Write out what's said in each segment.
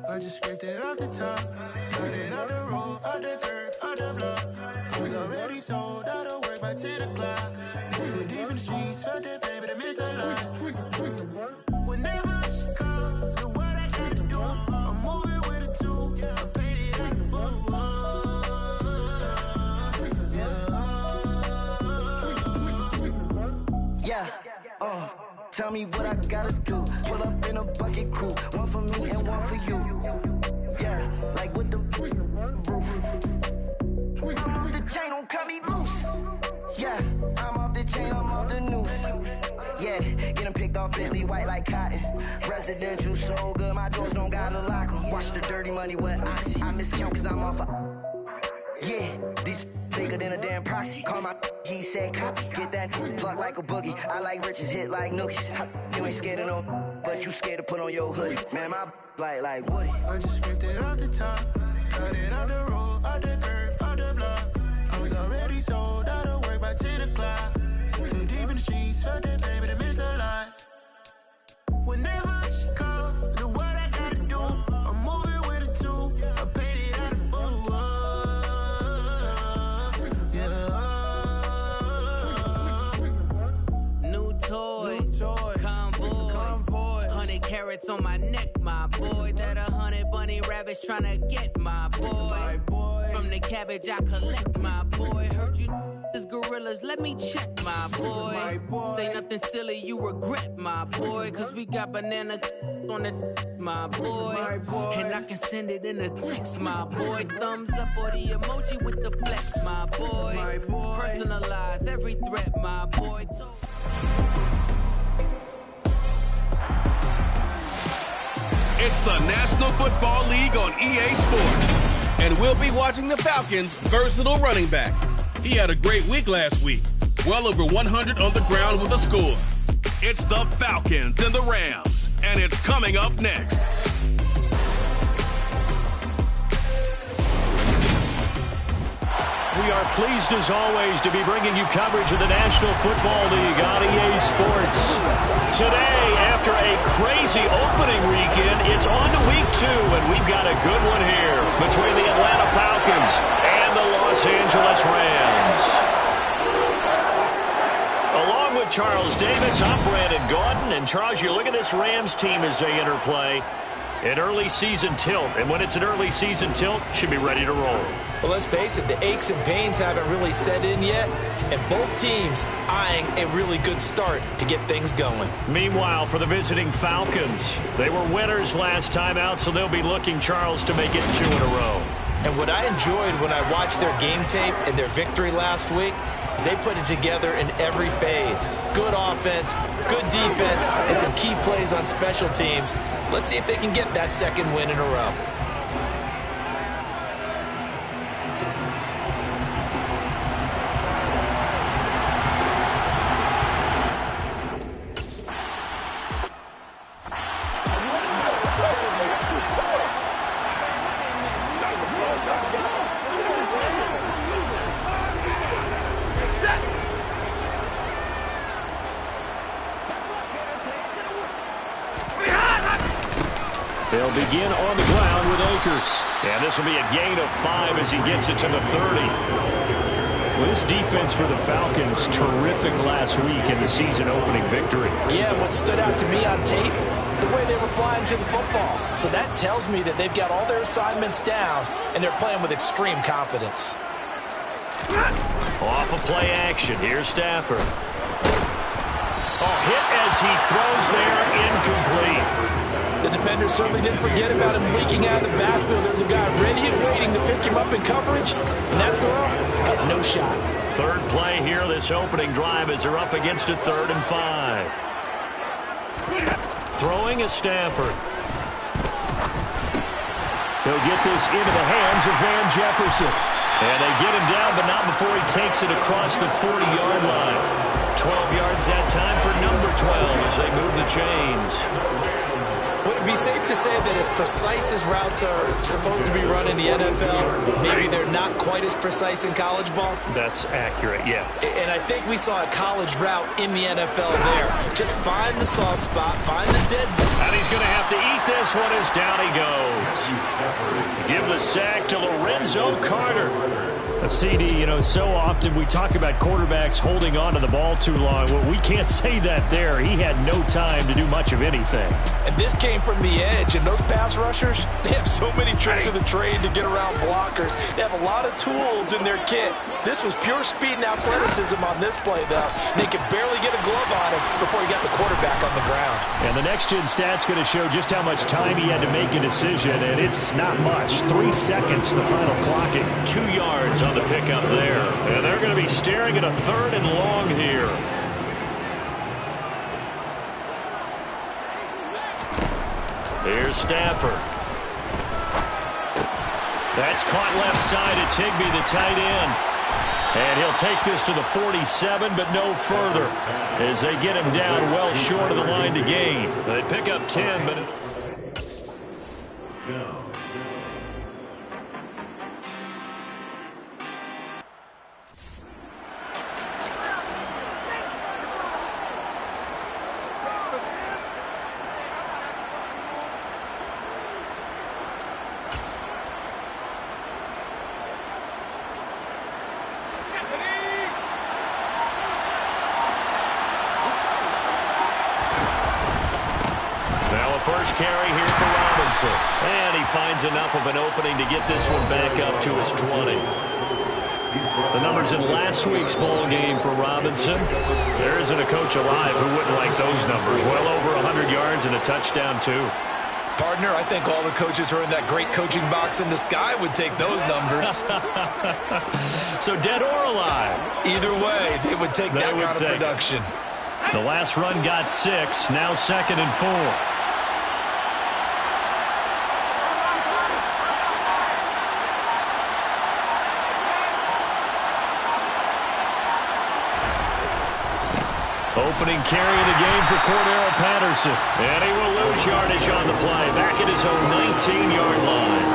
I just scraped it off the top, got it out the road, out the curb, out the block. I was already sold out of work by 10 o'clock. Too deep in the streets, felt that pain, but it meant a lot. When that hush comes, the what I gotta do, I'm moving with a two. I paid it out the yeah. Tell me what I gotta do. Pull up in a bucket crew, one for me and one for you. Yeah, like with the roof. I'm off the chain, don't cut me loose. Yeah, I'm off the chain, I'm off the noose. Yeah, getting picked off Bentley white like cotton. Residential so good, my doors don't gotta lock 'em. Watch the dirty money with oxy. I miscount cause I'm off yeah, these bigger than a damn proxy. Call my he said copy. Get that plug like a boogie. I like riches, hit like nookies. You ain't scared of no, but you scared to put on your hoodie. Man, my like Woody. I just scraped it off the top, got it out the road, out the curb, out the block. I was already sold out of work by 10 o'clock. Too deep in the streets, felt that pain, but it meant a lot. When that hush comes, the what I gotta do, I'm moving with a two. I paid it out of full. Toys, convoys, 100 carats on my neck, my boy. That 100 bunny rabbits tryna get my boy. From the cabbage I collect, my boy. Heard you is gorillas, let me check, my boy. Say nothing silly, you regret, my boy. Cause we got banana on the my boy. And I can send it in a text, my boy. Thumbs up or the emoji with the flex, my boy. Personalize every threat, my boy. It's the National Football League on EA Sports. And we'll be watching the Falcons' versatile running back. He had a great week last week. Well over 100 on the ground with a score. It's the Falcons and the Rams. And it's coming up next. We are pleased, as always, to be bringing you coverage of the National Football League on EA Sports. Today, after a crazy opening weekend, it's on to week 2, and we've got a good one here between the Atlanta Falcons and the Los Angeles Rams. Along with Charles Davis, I'm Brandon Gaudin. And, Charles, you look at this Rams team as they enter play. An early season tilt, and when it's an early season tilt, should be ready to roll. Well, let's face it, the aches and pains haven't really set in yet, and both teams eyeing a really good start to get things going. Meanwhile, for the visiting Falcons, they were winners last time out, so they'll be looking, Charles, to make it 2 in a row. And what I enjoyed when I watched their game tape and their victory last week is they put it together in every phase. Good offense, good defense, and some key plays on special teams. Let's see if they can get that second win in a row. They'll begin on the ground with Akers. And this will be a gain of 5 as he gets it to the 30. Well, this defense for the Falcons, terrific last week in the season-opening victory. Yeah, what stood out to me on tape, the way they were flying to the football. So that tells me that they've got all their assignments down, and they're playing with extreme confidence. Off of play action, here's Stafford. Oh, hit as he throws there, incomplete. The defender certainly didn't forget about him leaking out of the backfield. There's a guy ready and waiting to pick him up in coverage. And that throw, no shot. Third play here, this opening drive, as they're up against a 3rd and 5. Throwing is Stafford. He'll get this into the hands of Van Jefferson. And they get him down, but not before he takes it across the 40-yard line. 12 yards that time for number 12 as they move the chains. What a it be safe to say that as precise as routes are supposed to be run in the NFL, maybe they're not quite as precise in college ball? That's accurate, yeah. And I think we saw a college route in the NFL there. Just find the soft spot, find the dead zone. And he's going to have to eat this one as down he goes. Give the sack to Lorenzo Carter. A CD, you know, so often we talk about quarterbacks holding on to the ball too long. Well, we can't say that there. He had no time to do much of anything. And this came from the edge, and those pass rushers, they have so many tricks of the trade to get around blockers. They have a lot of tools in their kit. This was pure speed and athleticism on this play, though. And they could barely get a glove on him before he got the quarterback on the ground. And the next-gen stat's going to show just how much time he had to make a decision, and it's not much. 3 seconds, the final clocking. 2 yards on the pickup there. And they're going to be staring at a 3rd and long here. Here's Stafford. That's caught left side. It's Higbee, the tight end. And he'll take this to the 47, but no further, as they get him down well short of the line to gain. They pick up 10, but... First carry here for Robinson. And he finds enough of an opening to get this one back up to his 20. The numbers in last week's bowl game for Robinson. There isn't a coach alive who wouldn't like those numbers. Well over 100 yards and a touchdown, too. Partner, I think all the coaches who are in that great coaching box in the sky would take those numbers. So dead or alive? Either way, they would take that kind of production. The last run got 6. Now 2nd and 4. Opening carry of the game for Cordero Patterson. And he will lose yardage on the play. Back at his own 19-yard line.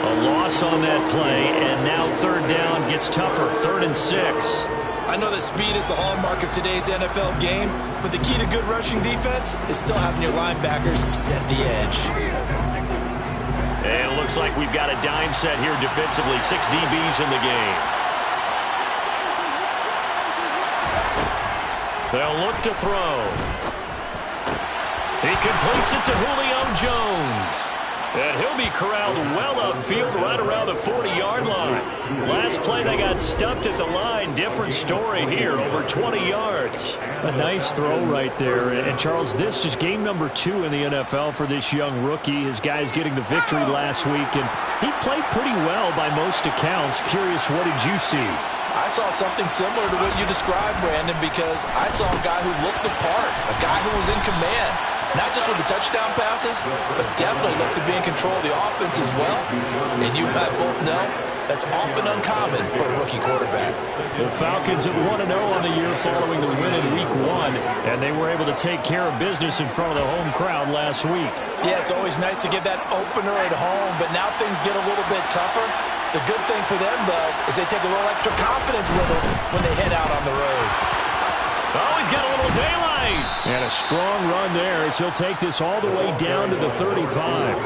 A loss on that play, and now 3rd down gets tougher. 3rd and 6. I know that speed is the hallmark of today's NFL game, but the key to good rushing defense is still having your linebackers set the edge. And it looks like we've got a dime set here defensively. 6 DBs in the game. They'll look to throw. He completes it to Julio Jones. And he'll be corralled well upfield right around the 40-yard line. Last play, they got stuffed at the line. Different story here, over 20 yards. A nice throw right there. And, Charles, this is game number 2 in the NFL for this young rookie. His guys getting the victory last week, and he played pretty well by most accounts. Curious, what did you see? I saw something similar to what you described, Brandon, because I saw a guy who looked the part, a guy who was in command, not just with the touchdown passes, but definitely looked to be in control of the offense as well. And you and I both know that's often uncommon for a rookie quarterback. The Falcons at 1-0 on the year following the win in Week 1, and they were able to take care of business in front of the home crowd last week. Yeah, it's always nice to get that opener at home, but now things get a little bit tougher. The good thing for them, though, is they take a little extra confidence with them when they head out on the road. Oh, he's got a little daylight. And a strong run there as he'll take this all the way down to the 35.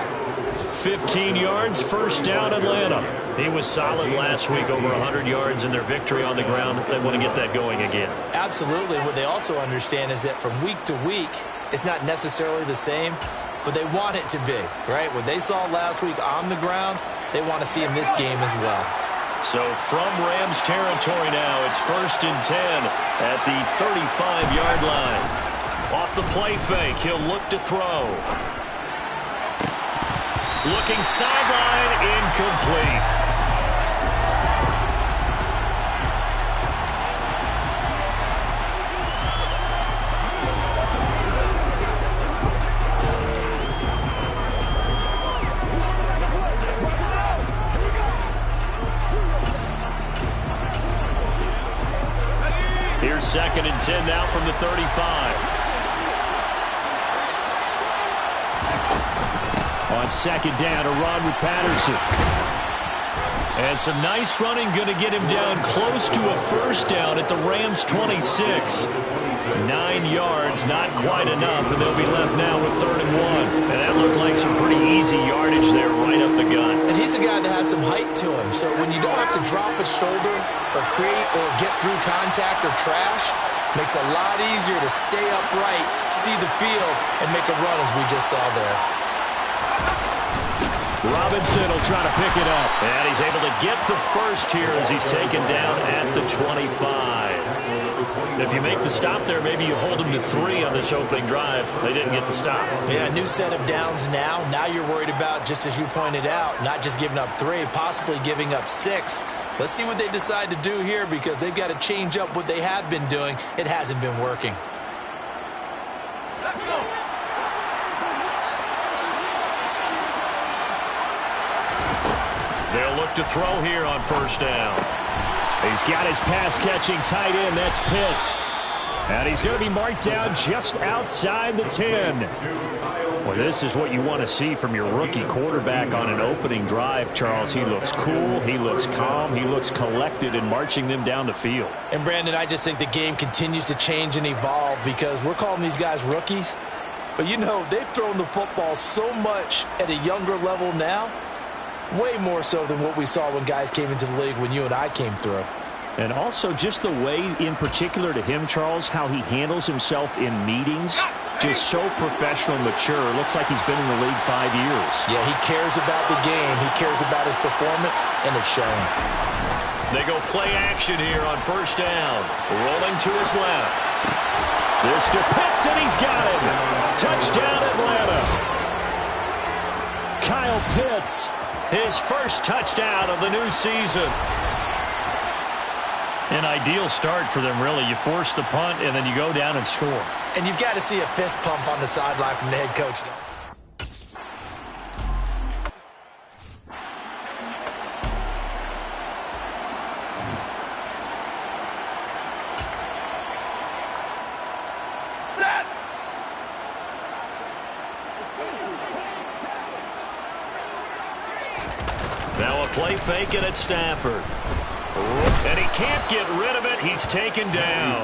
15 yards, 1st down, Atlanta. He was solid last week, over 100 yards in their victory on the ground. They want to get that going again. Absolutely. What they also understand is that from week to week, it's not necessarily the same, but they want it to be, right? What they saw last week on the ground, they want to see in this game as well. So from Rams territory now, it's 1st and 10 at the 35-yard line. Off the play fake, he'll look to throw. Looking sideline, incomplete. Here's 2nd and 10 now from the 35. On second down, to run with Patterson. And some nice running going to get him down close to a first down at the Rams' 26. 9 yards, not quite enough, and they'll be left now with 3rd and 1. And that looked like some pretty easy yardage there right up the gut. And he's a guy that has some height to him, so when you don't have to drop a shoulder or create or get through contact or trash, makes it a lot easier to stay upright, see the field, and make a run as we just saw there. Robinson will try to pick it up, and he's able to get the first here as he's taken down at the 25. If you make the stop there, maybe you hold him to 3 on this opening drive. They didn't get the stop. Yeah, new set of downs now. Now you're worried about, just as you pointed out, not just giving up 3, possibly giving up 6. Let's see what they decide to do here because they've got to change up what they have been doing. It hasn't been working. Let's go. They'll look to throw here on first down. He's got his pass-catching tight end. That's Pitts. And he's going to be marked down just outside the 10. Well, this is what you want to see from your rookie quarterback on an opening drive, Charles. He looks cool. He looks calm. He looks collected in marching them down the field. And, Brandon, I just think the game continues to change and evolve because we're calling these guys rookies. But, you know, they've thrown the football so much at a younger level now. Way more so than what we saw when guys came into the league when you and I came through. And also just the way, in particular to him, Charles, how he handles himself in meetings. Just so professional, mature. Looks like he's been in the league 5 years. Yeah, he cares about the game. He cares about his performance, and it's showing. They go play action here on first down. Rolling to his left. This to Pitts, and he's got him. Touchdown, Atlanta. Kyle Pitts. His first touchdown of the new season. An ideal start for them, really. You force the punt, and then you go down and score. And you've got to see a fist pump on the sideline from the head coach. Now a play fake it at Stafford. And he can't get rid of it. He's taken down.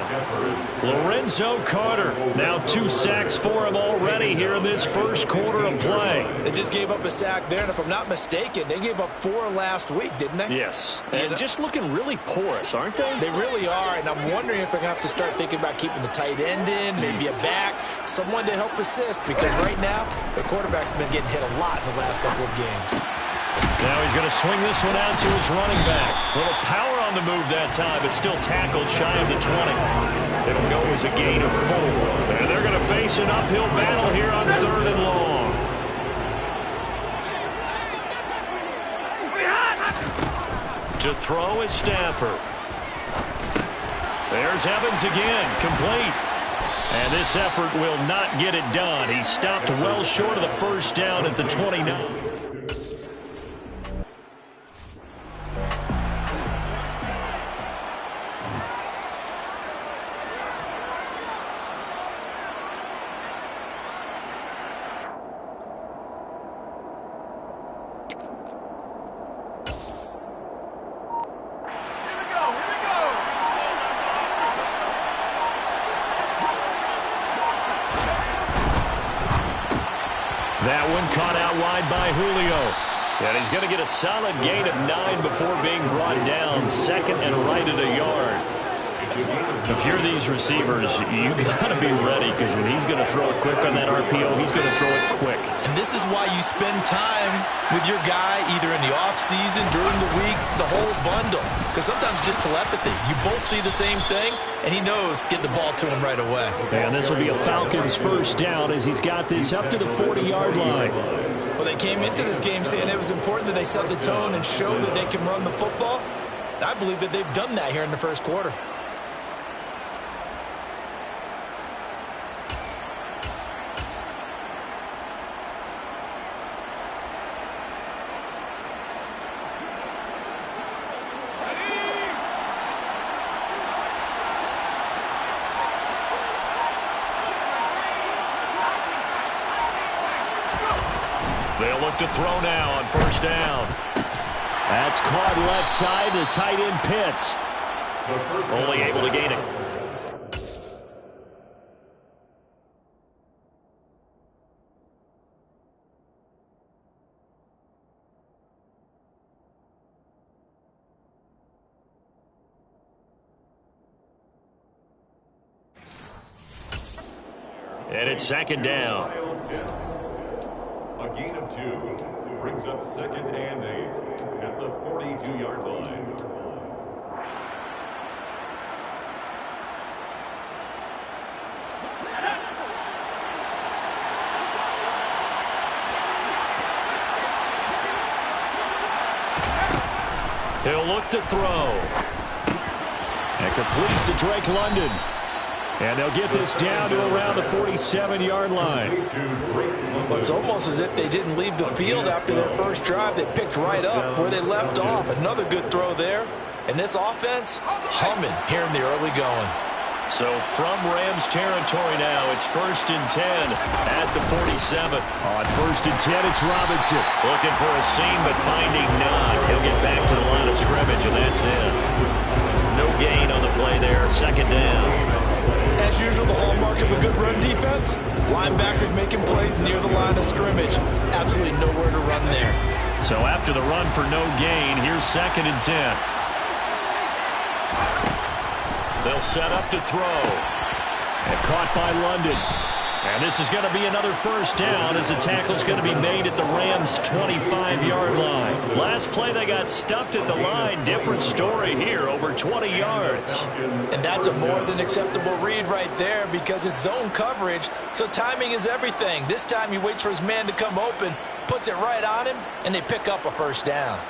Lorenzo Carter. Now 2 sacks for him already here in this first quarter of play. They just gave up a sack there, and if I'm not mistaken, they gave up 4 last week, didn't they? Yes. And just looking really porous, aren't they? They really are, and I'm wondering if they're going to have to start thinking about keeping the tight end in, maybe a back, someone to help assist, because right now, their quarterback's been getting hit a lot in the last couple of games. Now he's going to swing this one out to his running back. A little power on the move that time, but still tackled shy of the 20. It'll go as a gain of 4. And they're going to face an uphill battle here on 3rd and long. To throw is Stafford. There's Evans again, complete. And this effort will not get it done. He stopped well short of the first down at the 29. That one caught out wide by Julio. And he's going to get a solid gain of 9 before being brought down. 2nd and right at a yard. If you're these receivers, you got to be ready because when he's going to throw it quick on that RPO, he's going to throw it quick. And this is why you spend time with your guy either in the offseason, during the week, the whole bundle. Because sometimes just telepathy. You both see the same thing, and he knows get the ball to him right away. And this will be a Falcons first down as he's got this up to the 40-yard line. Well, they came into this game saying it was important that they set the tone and show that they can run the football. And I believe that they've done that here in the first quarter. look to throw now on first down. That's caught left side to tight end Pitts. Only able to gain it. And it's second down. A gain of 2 brings up second and 8 at the 42-yard line. He'll look to throw. And completes to Drake London. And they'll get this down to around the 47-yard line. Well, it's almost as if they didn't leave the field after their first drive. They picked right up where they left off. Another good throw there. And this offense, humming here in the early going. So from Rams territory now, it's 1st and 10 at the 47. On 1st and 10, it's Robinson. Looking for a seam, but finding none. He'll get back to the line of scrimmage, and that's it. No gain on the play there. Second down. As usual, the hallmark of a good run defense, linebackers making plays near the line of scrimmage. Absolutely nowhere to run there. So after the run for no gain, here's 2nd and 10. They'll set up to throw. And caught by London. And this is going to be another first down as the tackle's going to be made at the Rams' 25-yard line. Last play, they got stuffed at the line. Different story here, over 20 yards. And that's a more than acceptable read right there because it's zone coverage, so timing is everything. This time he waits for his man to come open, puts it right on him, and they pick up a first down.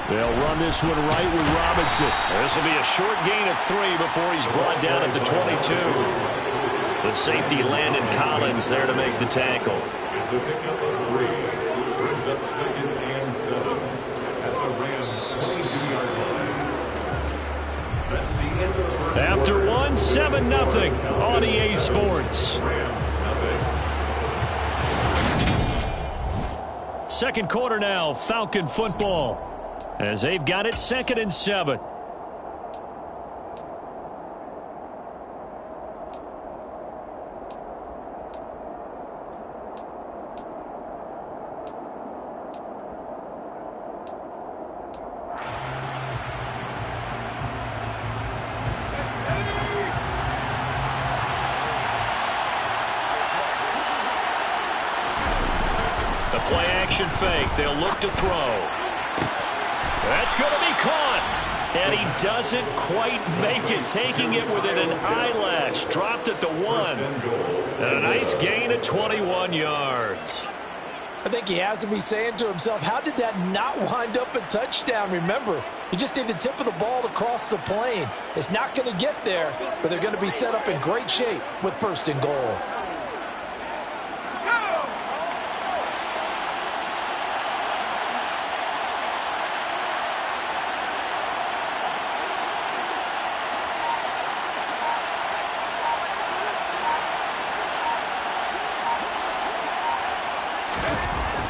They'll run this one right with Robinson. This will be a short gain of 3 before he's brought down at the 22. The safety Landon Collins there to make the tackle. It's a pickup of 3. Brings up 2nd and 7 at the Rams' 22-yard line. That's the end of the first After quarter. 1, 7-0 on EA Sports. Rams, nothing. Second quarter now, Falcon football. As they've got it 2nd and 7. The play action fake. They'll look to throw. That's going to be caught. And he doesn't quite make it, taking it within an eyelash. Dropped at the 1. And a nice gain of 21 yards. I think he has to be saying to himself, how did that not wind up a touchdown? Remember, he just need the tip of the ball to cross the plane. It's not going to get there, but they're going to be set up in great shape with 1st and goal.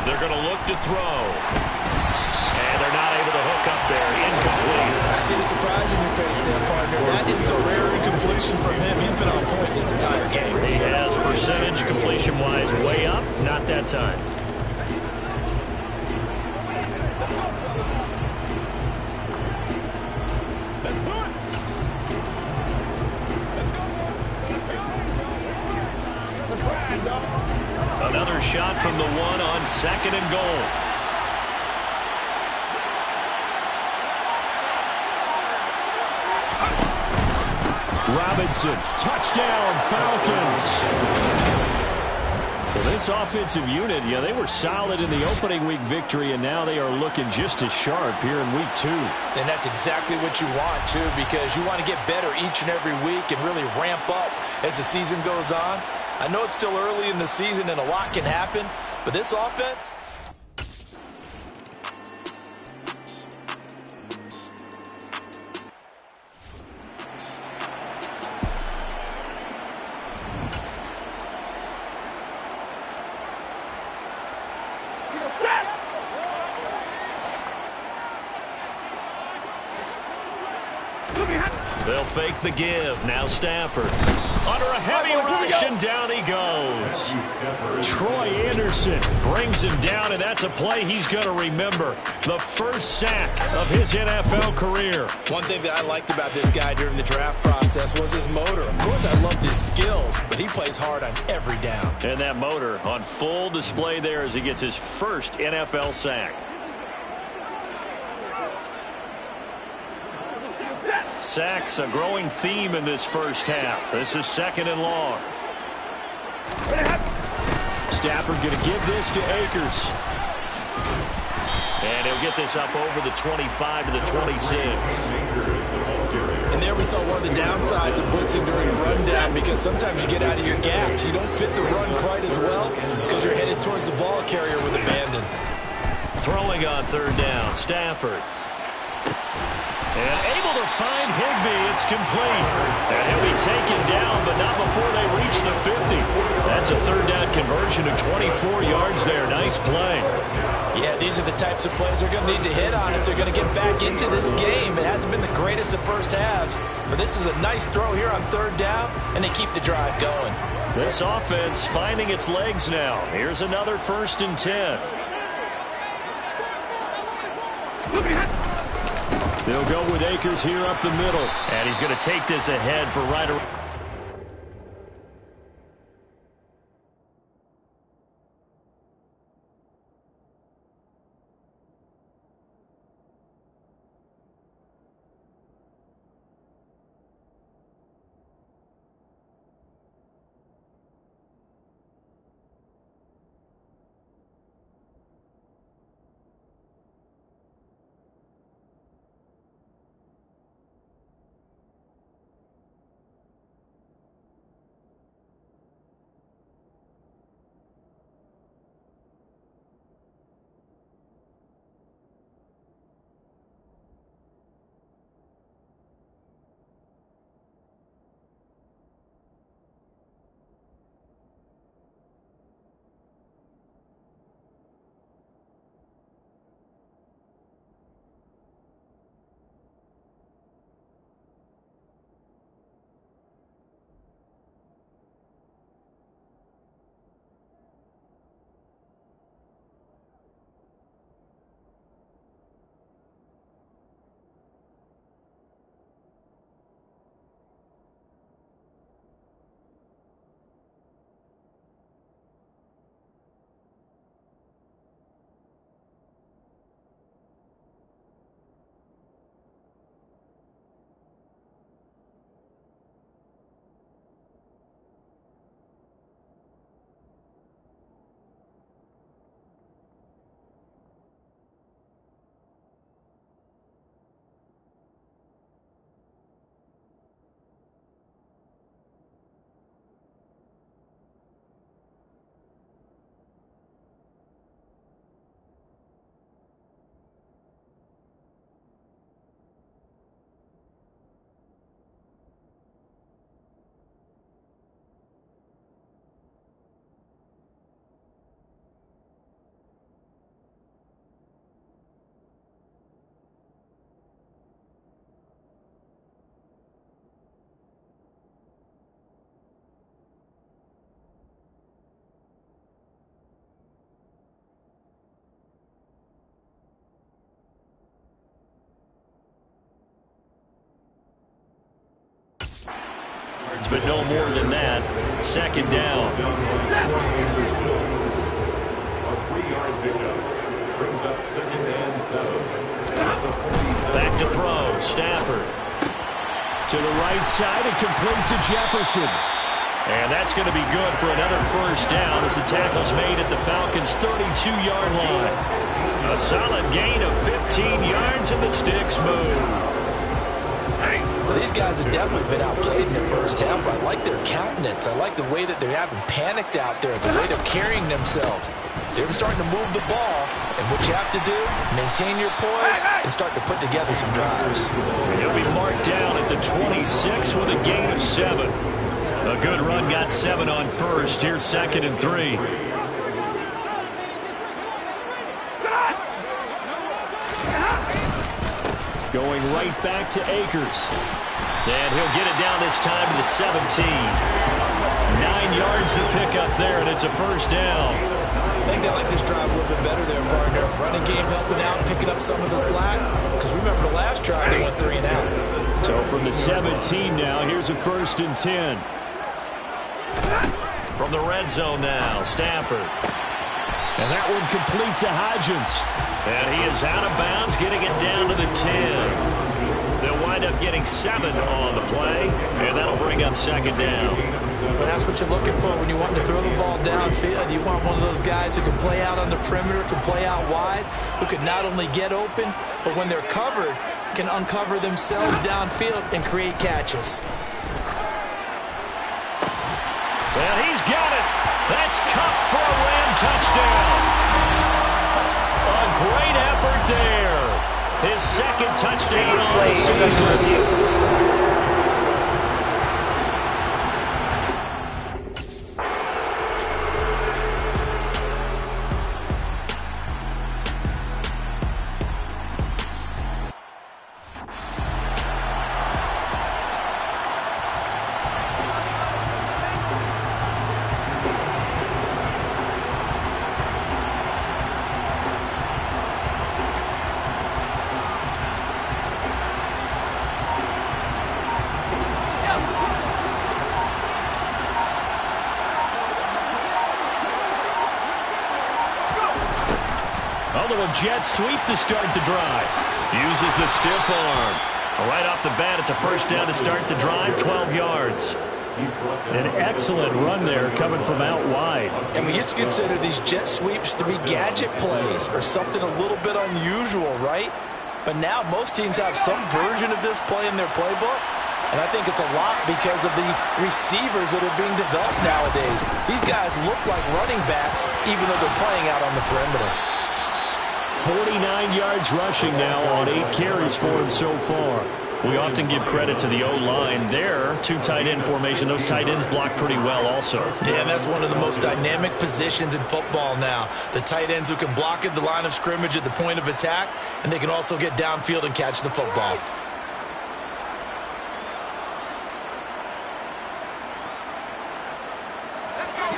They're going to look to throw. And they're not able to hook up there. Incomplete. I see the surprise in your face there, partner. That is a rare incompletion from him. He's been on point this entire game. He has percentage completion-wise way up. Not that time. Another shot from the 1 on 2nd and goal. Robinson, touchdown Falcons. Well, this offensive unit, they were solid in the opening week victory, and now they are looking just as sharp here in week 2. And that's exactly what you want, too, because you want to get better each and every week and really ramp up as the season goes on. I know it's still early in the season and a lot can happen, but this offense... fake the give. Now Stafford. Under a heavy rush, and down he goes. Troy Anderson brings him down, and that's a play he's going to remember. The first sack of his NFL career. One thing that I liked about this guy during the draft process was his motor. Of course, I loved his skills, but he plays hard on every down. And that motor on full display there as he gets his first NFL sack. Sacks, a growing theme in this first half. This is 2nd and long. Stafford going to give this to Akers. And he'll get this up over the 25 to the 26. And there we saw one of the downsides of blitzing during a rundown, because sometimes you get out of your gaps. You don't fit the run quite as well because you're headed towards the ball carrier with abandon. Throwing on 3rd down, Stafford. And able to find Higbee. It's complete. And he'll be taken down, but not before they reach the 50. That's a 3rd down conversion of 24 yards there. Nice play. Yeah, these are the types of plays they're going to need to hit on if they're going to get back into this game. It hasn't been the greatest of first halves, but this is a nice throw here on 3rd down, and they keep the drive going. This offense finding its legs now. Here's another 1st and 10. They'll go with Akers here up the middle. And he's going to take this ahead for right around. But no more than that. 2nd down. A 3-yard pickup brings up 2nd and 7. Back to throw. Stafford. To the right side and complete to Jefferson. And that's going to be good for another 1st down as the tackle's made at the Falcons' 32-yard line. A solid gain of 15 yards and the sticks move. Well, these guys have definitely been outplayed in the first half, but I like their countenance. I like the way that they haven't panicked out there, the way they're carrying themselves. They're starting to move the ball, and what you have to do, maintain your poise and start to put together some drives. He'll be marked down at the 26 with a gain of 7. A good run got 7 on 1st. Here's 2nd and 3. Going right back to Akers. And he'll get it down this time to the 17. 9 yards to pick up there, and it's a first down. I think they like this drive a little bit better there, partner. Running game helping out, picking up some of the slack. Because remember the last drive, they went 3 and out. So from the 17 now, here's a 1st and 10. From the red zone now, Stafford. And that one complete to Hodgins. And he is out of bounds, getting it down to the 10. They'll wind up getting 7 on the play, and that'll bring up 2nd down. Well, that's what you're looking for when you want to throw the ball downfield. You want one of those guys who can play out on the perimeter, can play out wide, who can not only get open, but when they're covered, can uncover themselves downfield and create catches. And he's got it. That's Cup for a Ram touchdown. A great effort there. His 2nd touchdown on the season. Jet sweep to start the drive. Uses the stiff arm. Right off the bat, it's a first down to start the drive, 12 yards. An excellent run there coming from out wide. And we used to consider these jet sweeps to be gadget plays or something a little bit unusual, right? But now most teams have some version of this play in their playbook. And I think it's a lot because of the receivers that are being developed nowadays. These guys look like running backs even though they're playing out on the perimeter. 49 yards rushing now on 8 carries for him so far. We often give credit to the O-line there. 2 tight end formation. Those tight ends block pretty well also. Yeah, and that's one of the most dynamic positions in football now. The tight ends who can block at the line of scrimmage at the point of attack, and they can also get downfield and catch the football.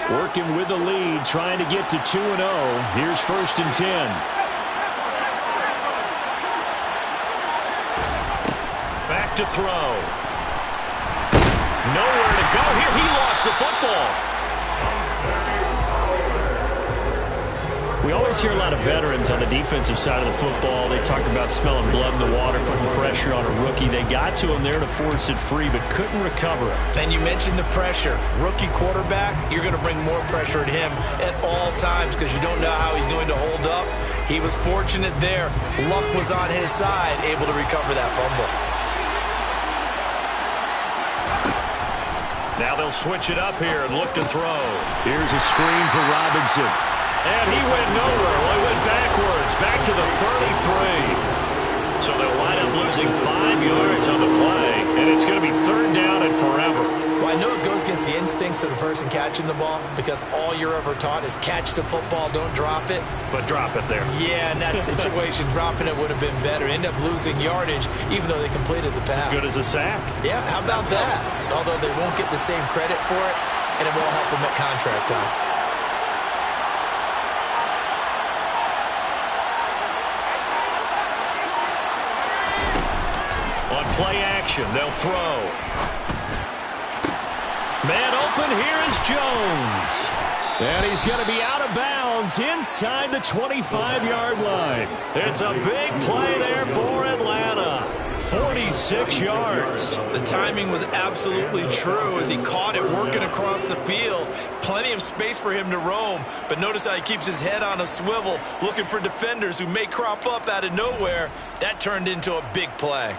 Working with the lead, trying to get to 2-0. Here's 1st and 10. Back to throw. Nowhere to go here. He lost the football. We always hear a lot of veterans on the defensive side of the football. They talk about smelling blood in the water, putting pressure on a rookie. They got to him there to force it free, but couldn't recover it. And you mentioned the pressure. Rookie quarterback, you're going to bring more pressure at him at all times because you don't know how he's going to hold up. He was fortunate there. Luck was on his side, able to recover that fumble. Now they'll switch it up here and look to throw. Here's a screen for Robinson. And he went nowhere. Well, he went backwards, back to the 33. So they'll wind up losing 5 yards on the play, and it's going to be 3rd down and forever. Well, I know it goes against the instincts of the person catching the ball because all you're ever taught is catch the football, don't drop it. But drop it there. Yeah, in that situation, dropping it would have been better. End up losing yardage, even though they completed the pass. As good as a sack. Yeah, how about that? Although they won't get the same credit for it, and it won't help them at contract time. On play action, they'll throw. Man open, here is Jones. And he's going to be out of bounds inside the 25-yard line. It's a big play there for Atlanta. 46 yards. The timing was absolutely true as he caught it working across the field. Plenty of space for him to roam, but notice how he keeps his head on a swivel, looking for defenders who may crop up out of nowhere. That turned into a big play.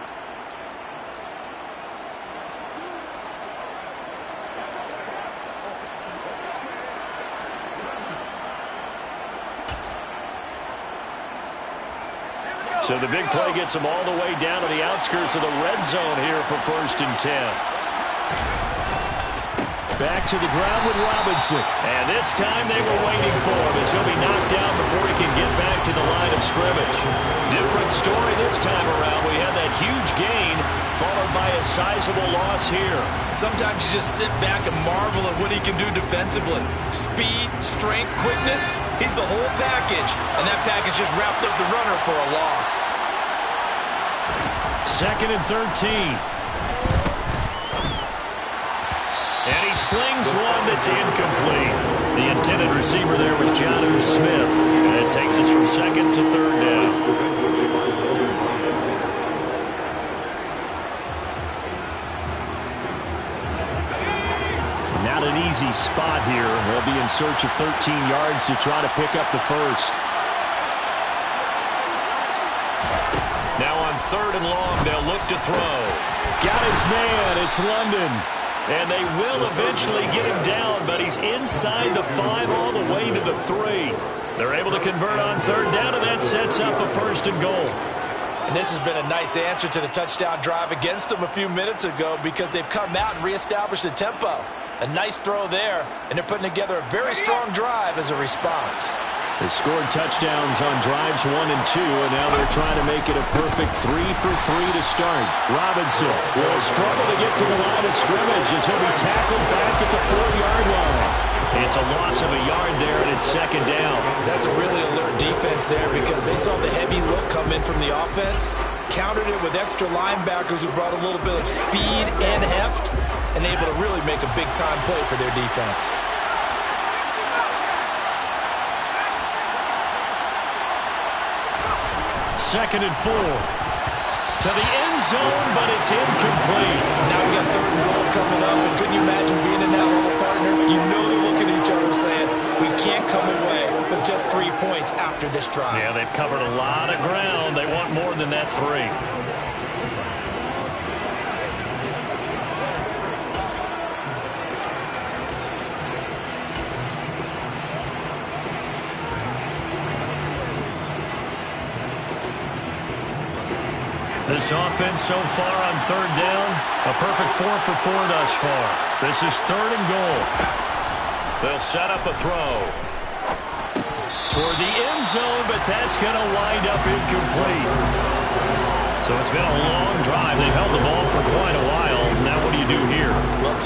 So the big play gets them all the way down to the outskirts of the red zone here for 1st and 10. Back to the ground with Robinson. And this time they were waiting for him as he'll be knocked down before he can get back to the line of scrimmage. Different story this time around. We had that huge gain followed by a sizable loss here. Sometimes you just sit back and marvel at what he can do defensively. Speed, strength, quickness, he's the whole package. And that package just wrapped up the runner for a loss. 2nd and 13. And he slings one that's incomplete. The intended receiver there was Jonnu Smith. And it takes us from 2nd to 3rd down. Not an easy spot here. They'll be in search of 13 yards to try to pick up the first. Now on 3rd and long, they'll look to throw. Got his man. It's London. And they will eventually get him down, but he's inside the 5 all the way to the 3. They're able to convert on 3rd down, and that sets up a 1st and goal. And this has been a nice answer to the touchdown drive against them a few minutes ago because they've come out and reestablished the tempo. A nice throw there, and they're putting together a very strong drive as a response. They scored touchdowns on drives 1 and 2, and now they're trying to make it a perfect 3 for 3 to start. Robinson will struggle to get to the line of scrimmage as he'll be tackled back at the 4-yard line. It's a loss of a yard there, and it's 2nd down. That's a really alert defense there because they saw the heavy look come in from the offense, countered it with extra linebackers who brought a little bit of speed and heft, and able to really make a big-time play for their defense. 2nd and 4. To the end zone, but it's incomplete. Now we got 3rd and goal coming up, and couldn't you imagine being in that role, partner? You know they're looking at each other saying, we can't come away with just 3 points after this drive. Yeah, they've covered a lot of ground. They want more than that 3. This offense so far on 3rd down, a perfect 4 for 4 thus far. This is 3rd and goal. They'll set up a throw toward the end zone, but that's going to wind up incomplete. So it's been a long drive. They've held the ball for quite a while. Now what do you do here? Well,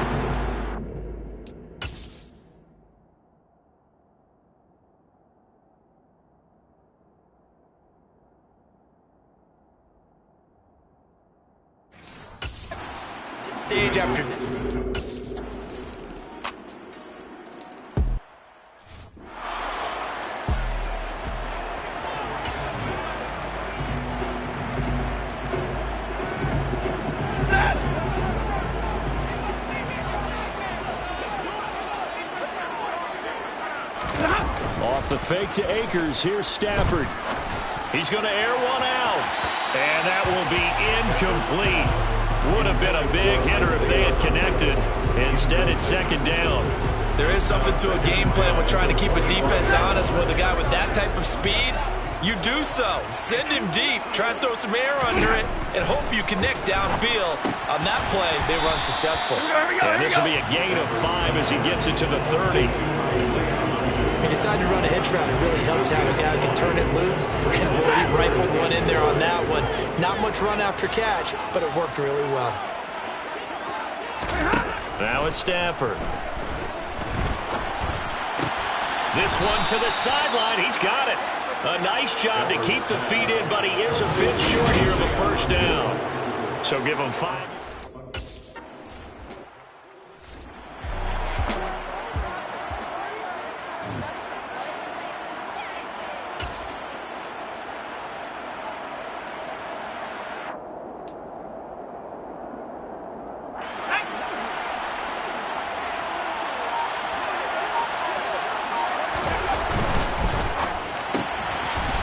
stage after this. Off the fake to Akers. Here's Stafford. He's going to air one out. And that will be incomplete. Would have been a big hitter if they had connected. Instead, it's 2nd down. There is something to a game plan with trying to keep a defense honest with a guy with that type of speed. You do so. Send him deep. Try and throw some air under it and hope you connect downfield. On that play, they run successful. And this will be a gain of 5 as he gets it to the 30. He decided to run a hitch route. It really helped to have a guy who can turn it loose. And boy, he rifled one in there on that one. Not much run after catch, but it worked really well. Now it's Stafford. This one to the sideline. He's got it. A nice job to keep the feet in, but he is a bit short here of a 1st down. So give him 5.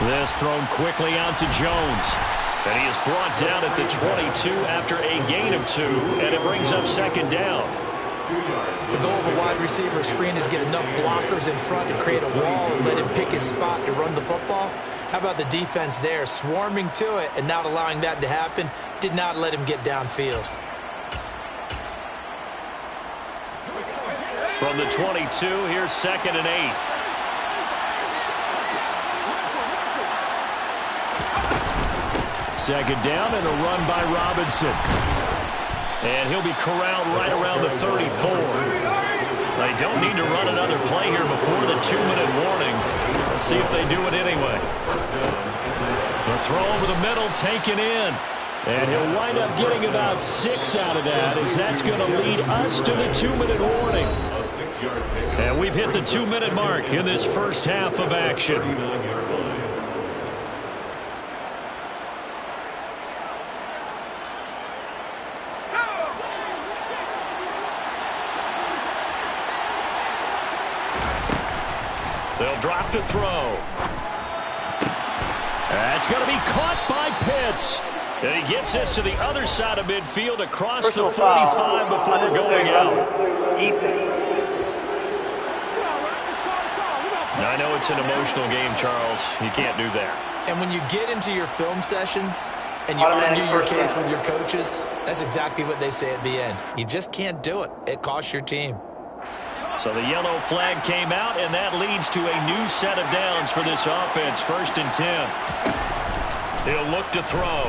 This thrown quickly out to Jones. And he is brought down at the 22 after a gain of 2, and it brings up 2nd down. The goal of a wide receiver screen is get enough blockers in front to create a wall and let him pick his spot to run the football. How about the defense there, swarming to it and not allowing that to happen? Did not let him get downfield. From the 22, here's 2nd and 8. Second down and a run by Robinson. And he'll be corralled right around the 34. They don't need to run another play here before the 2-minute warning. Let's see if they do it anyway. The throw over the middle taken in. And he'll wind up getting about 6 out of that, as that's going to lead us to the 2-minute warning. And we've hit the 2-minute mark in this first half of action. They'll drop to throw. That's going to be caught by Pitts. And he gets this to the other side of midfield across the 45 before going out. I know it's an emotional game, Charles. You can't do that. And when you get into your film sessions and you argue your case with your coaches, that's exactly what they say at the end. You just can't do it. It costs your team. So the yellow flag came out, and that leads to a new set of downs for this offense. 1st and 10. He'll look to throw.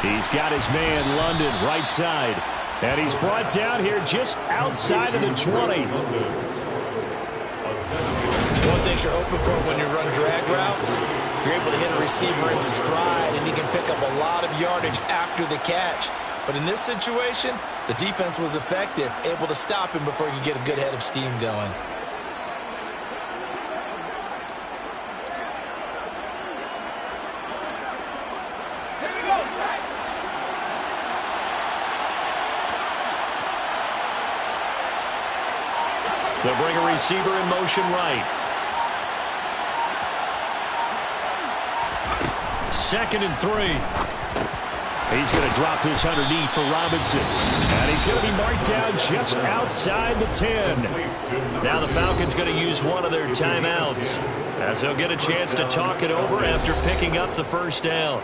He's got his man, London, right side. And he's brought down here just outside of the 20. One thing you're open for when you run drag routes, you're able to hit a receiver in stride, and he can pick up a lot of yardage after the catch. But in this situation, the defense was effective, able to stop him before he could get a good head of steam going. They'll bring a receiver in motion right. 2nd and 3. He's going to drop this underneath for Robinson. And he's going to be marked down just outside the 10. Now the Falcons going to use one of their timeouts, as they'll get a chance to talk it over after picking up the first down.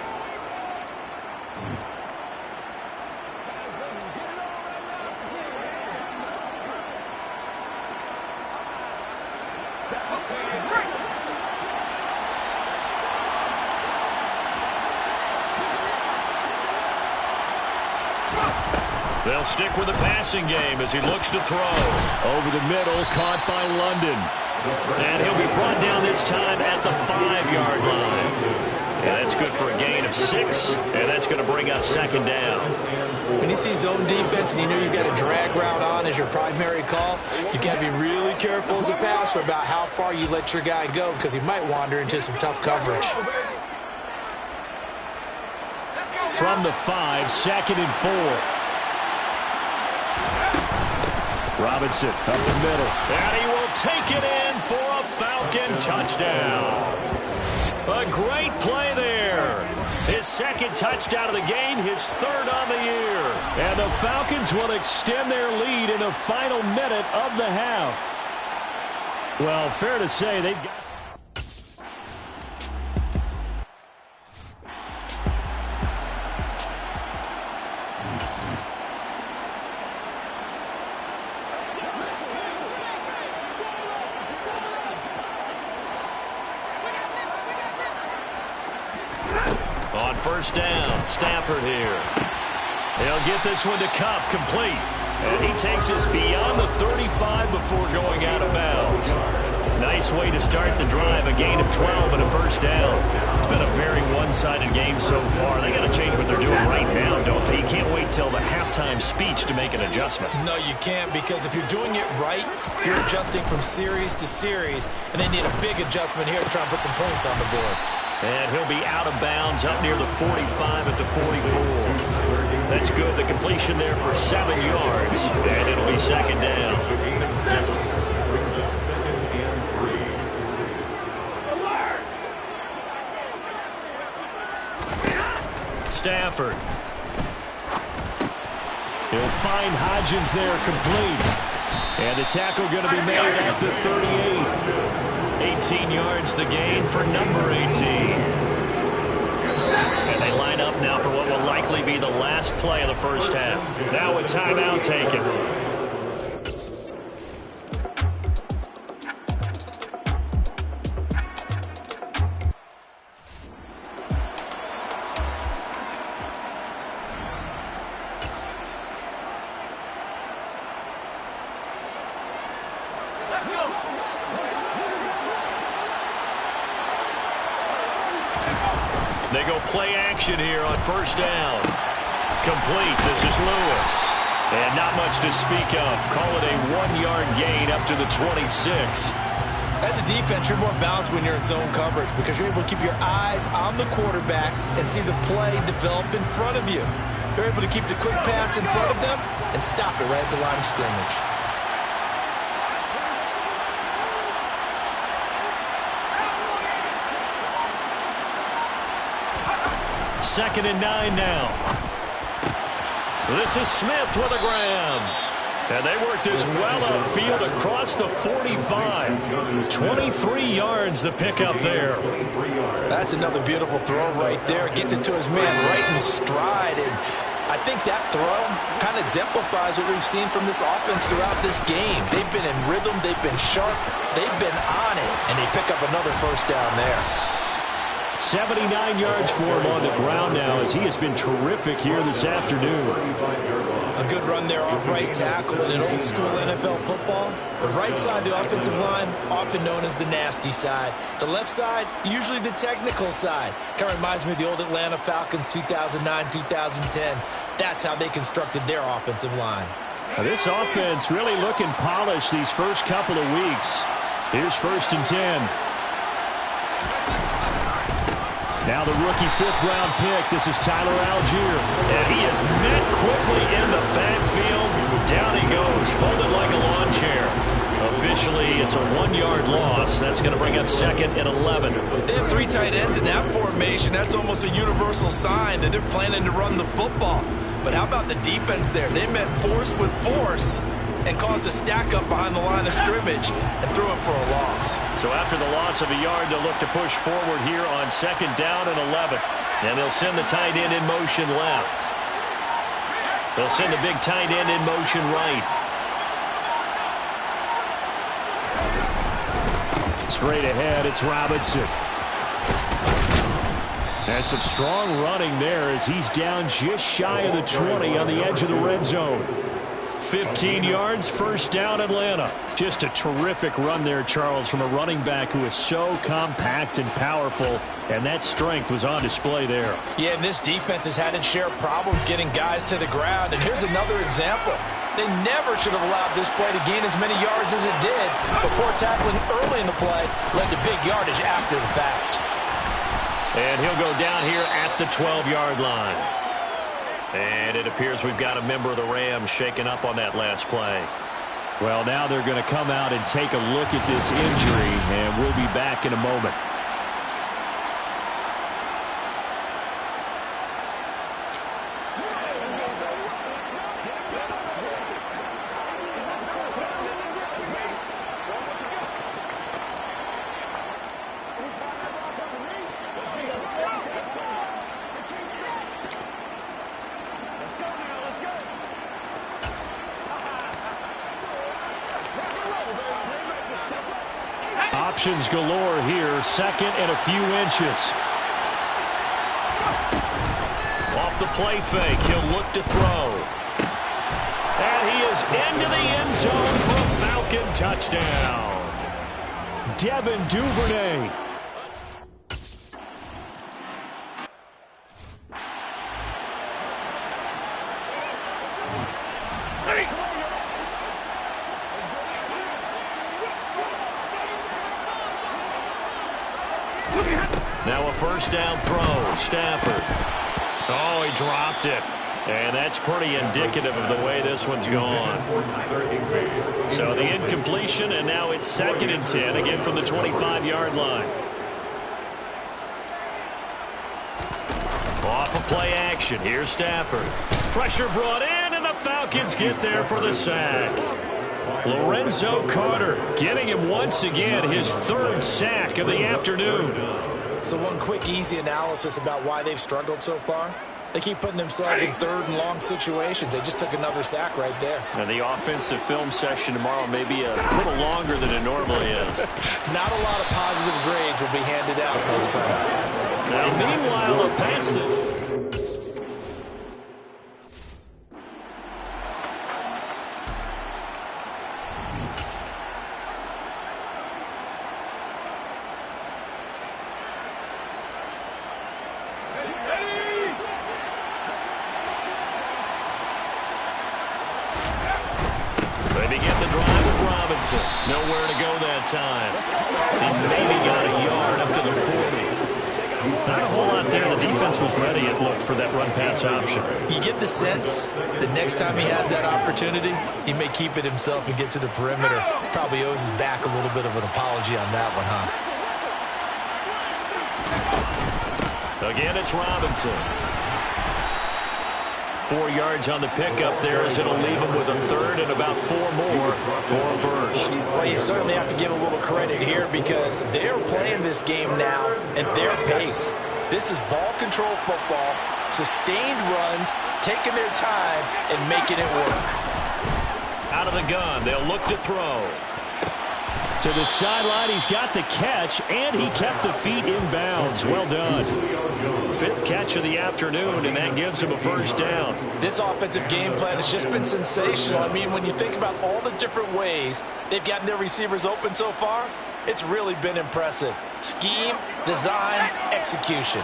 They'll stick with the passing game as he looks to throw. Over the middle, caught by London. And he'll be brought down this time at the 5-yard line. And that's good for a gain of 6, and that's going to bring up 2nd down. When you see zone defense and you know you've got a drag route on as your primary call, you got to be really careful as a passer about how far you let your guy go, because he might wander into some tough coverage. From the 5, 2nd and 4. Robinson up the middle. And he will take it in for a Falcon touchdown. A great play there. His 2nd touchdown of the game, his 3rd on the year. And the Falcons will extend their lead in the final minute of the half. Well, fair to say they've got... On 1st down, Stafford here. He'll get this one to Cup, complete. And he takes us beyond the 35 before going out of bounds. Nice way to start the drive, a gain of 12 and a 1st down. It's been a very one-sided game so far. They got to change what they're doing right now, don't they? You can't wait till the halftime speech to make an adjustment. No, you can't, because if you're doing it right, you're adjusting from series to series, and they need a big adjustment here to try and put some points on the board. And he'll be out of bounds up near the 45 at the 44. That's good. The completion there for 7 yards. And it'll be 2nd down. Stafford. He'll find Hodgins there, complete. And the tackle going to be made at the 38. 18 yards the gain for number 18. And they line up now for what will likely be the last play of the first half. Now a timeout taken. They go play action here on first down. Complete. This is Lewis. And not much to speak of. Call it a 1-yard gain up to the 26. As a defense, you're more balanced when you're in zone coverage because you're able to keep your eyes on the quarterback and see the play develop in front of you. You're able to keep the quick pass in front of them and stop it right at the line of scrimmage. Second and 9 now. This is Smith with a grab. And they work this well upfield across the 45. 23 yards the pickup there. That's another beautiful throw right there. Gets it to his man right in stride. And I think that throw kind of exemplifies what we've seen from this offense throughout this game. They've been in rhythm. They've been sharp. They've been on it. And they pick up another first down there. 79 yards for him on the ground now as he has been terrific here this afternoon. A good run there off right tackle in an old school NFL football. The right side of the offensive line, often known as the nasty side. The left side, usually the technical side. Kind of reminds me of the old Atlanta Falcons 2009-2010. That's how they constructed their offensive line. Now this offense really looking polished these first couple of weeks. Here's first and 10. Now the rookie fifth-round pick. This is Tyler Algier. And he is met quickly in the backfield. Down he goes, folded like a lawn chair. Officially, it's a 1-yard loss. That's going to bring up second and 11. They have 3 tight ends in that formation. That's almost a universal sign that they're planning to run the football. But how about the defense there? They met force with force and caused a stack up behind the line of scrimmage and threw him for a loss. So after the loss of a yard, they'll look to push forward here on second down and 11. And they'll send the tight end in motion left. They'll send the big tight end in motion right. Straight ahead, it's Robinson. And some strong running there as he's down just shy of the 20 on the edge of the red zone. 15 yards, first down, Atlanta. Just a terrific run there, Charles, from a running back who is so compact and powerful, and that strength was on display there. Yeah, and this defense has had its share of problems getting guys to the ground, and here's another example. They never should have allowed this play to gain as many yards as it did. Before tackling early in the play led to big yardage after the fact. And he'll go down here at the 12-yard line. And it appears we've got a member of the Rams shaken up on that last play. Well, now they're going to come out and take a look at this injury, and we'll be back in a moment. Options galore here. Second and a few inches. Off the play fake. He'll look to throw. And he is into the end zone for a Falcon touchdown. Devin Duvernay. Now a first down throw. Stafford. Oh, he dropped it. And that's pretty indicative of the way this one's gone. So the incompletion, and now it's second and 10, again from the 25-yard line. Off of play action. Here's Stafford. Pressure brought in, and the Falcons get there for the sack. Lorenzo Carter getting him once again his third sack of the afternoon. So one quick, easy analysis about why they've struggled so far. They keep putting themselves in third and long situations. They just took another sack right there. And the offensive film session tomorrow may be a little longer than it normally is. Not a lot of positive grades will be handed out this far. Now, meanwhile, a pass that... Robinson. Nowhere to go that time. He maybe got a yard up to the 40. Not a whole lot there. The defense was ready, it looked, for that run-pass option. You get the sense that next time he has that opportunity, he may keep it himself and get to the perimeter. Probably owes his back a little bit of an apology on that one, huh? Again, it's Robinson. 4 yards on the pickup there, as it'll leave him with a third and about 4 more for a first. Well, you certainly have to give a little credit here because they're playing this game now at their pace. This is ball control football, sustained runs, taking their time, and making it work. Out of the gun, they'll look to throw. To the sideline, he's got the catch, and he kept the feet in bounds. Well done. 5th catch of the afternoon, and that gives him a first down. This offensive game plan has just been sensational. I mean, when you think about all the different ways they've gotten their receivers open so far, it's really been impressive. Scheme, design, execution.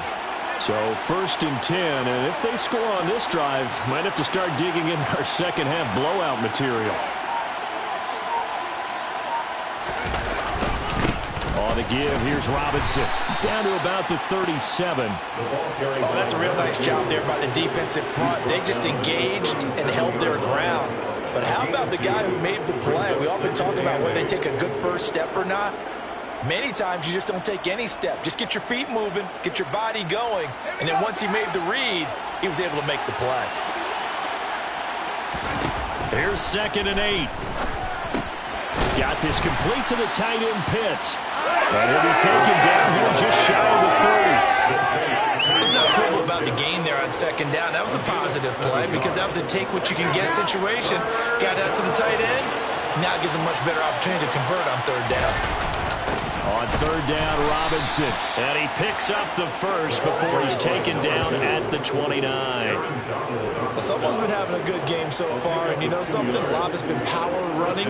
So 1st and 10, and if they score on this drive, might have to start digging in our second half blowout material. On the give, here's Robinson. Down to about the 37. Oh, that's a real nice job there by the defense in front. They just engaged and held their ground. But how about the guy who made the play? We often talk about whether they take a good first step or not. Many times you just don't take any step. Just get your feet moving, get your body going, and then once he made the read, he was able to make the play. Here's 2nd and 8. Got this complete to the tight end Pitts. And he'll be taken down here just shy of the 30. There's no quibble about the gain there on 2nd down. That was a positive play because that was a take-what-you-can-get situation. Got out to the tight end. Now it gives him much better opportunity to convert on 3rd down. On 3rd down, Robinson. And he picks up the first before he's taken down at the 29. Someone's been having a good game so far, and you know something? A lot has been power running.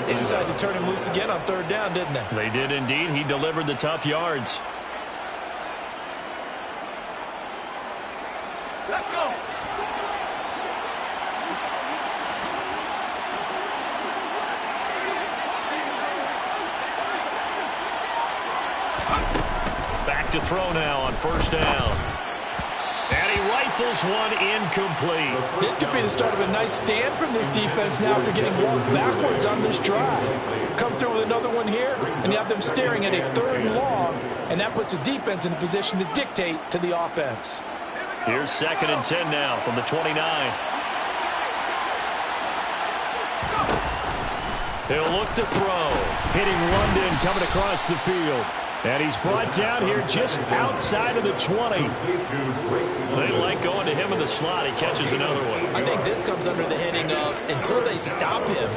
They decided to turn him loose again on 3rd down, didn't they? They did indeed. He delivered the tough yards. Let's go. Back to throw now on 1st down. And he rifles one incomplete. This could be the start of a nice stand from this defense now after getting walked backwards on this drive. Come through with another one here, and you have them staring at a 3rd and long, and that puts the defense in a position to dictate to the offense. Here's 2nd and 10 now from the 29. He'll look to throw. Hitting London coming across the field. And he's brought down here just outside of the 20. They like going to him in the slot. He catches another one. I think this comes under the heading of until they stop him,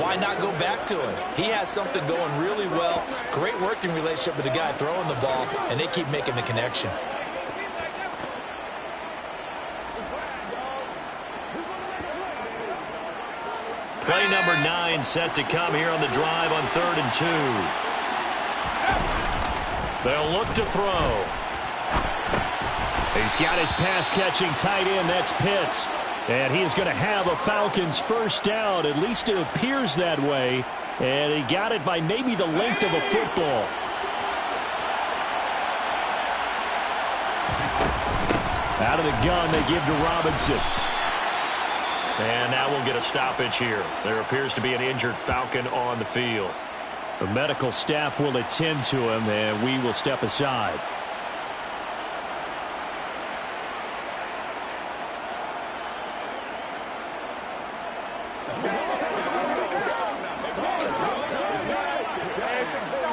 why not go back to him? He has something going really well. Great working relationship with the guy throwing the ball, and they keep making the connection. Play number 9 set to come here on the drive on 3rd and 2. They'll look to throw. He's got his pass-catching tight end. That's Pitts. And he is going to have a Falcons first down. At least it appears that way. And he got it by maybe the length of a football. Out of the gun, they give to Robinson. And now we'll get a stoppage here. There appears to be an injured Falcon on the field. The medical staff will attend to him, and we will step aside.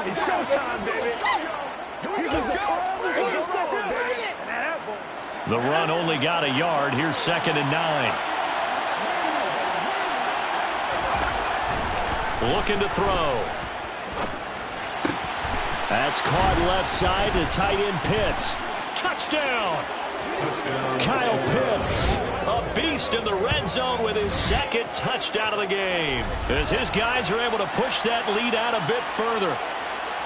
It's showtime, baby. The run only got a yard. Here's 2nd and 9. Looking to throw. That's caught left side to tight end Pitts. Touchdown! Kyle Pitts, a beast in the red zone with his 2nd touchdown of the game. As his guys are able to push that lead out a bit further.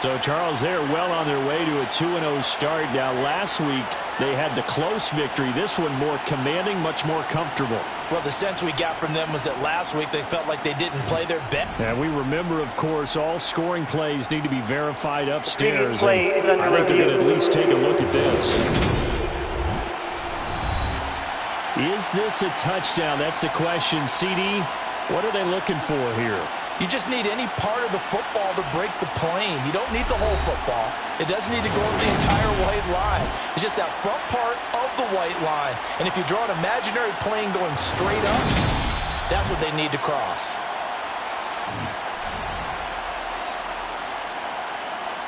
So, Charles, they're well on their way to a 2-0 start. Now, last week, they had the close victory. This one more commanding, much more comfortable. Well, the sense we got from them was that last week they felt like they didn't play their best. And we remember, of course, all scoring plays need to be verified upstairs. I think they're going to at least take a look at this. Is this a touchdown? That's the question. CD, what are they looking for here? You just need any part of the football to break the plane. You don't need the whole football. It doesn't need to go over the entire white line. It's just that front part of the white line. And if you draw an imaginary plane going straight up, that's what they need to cross.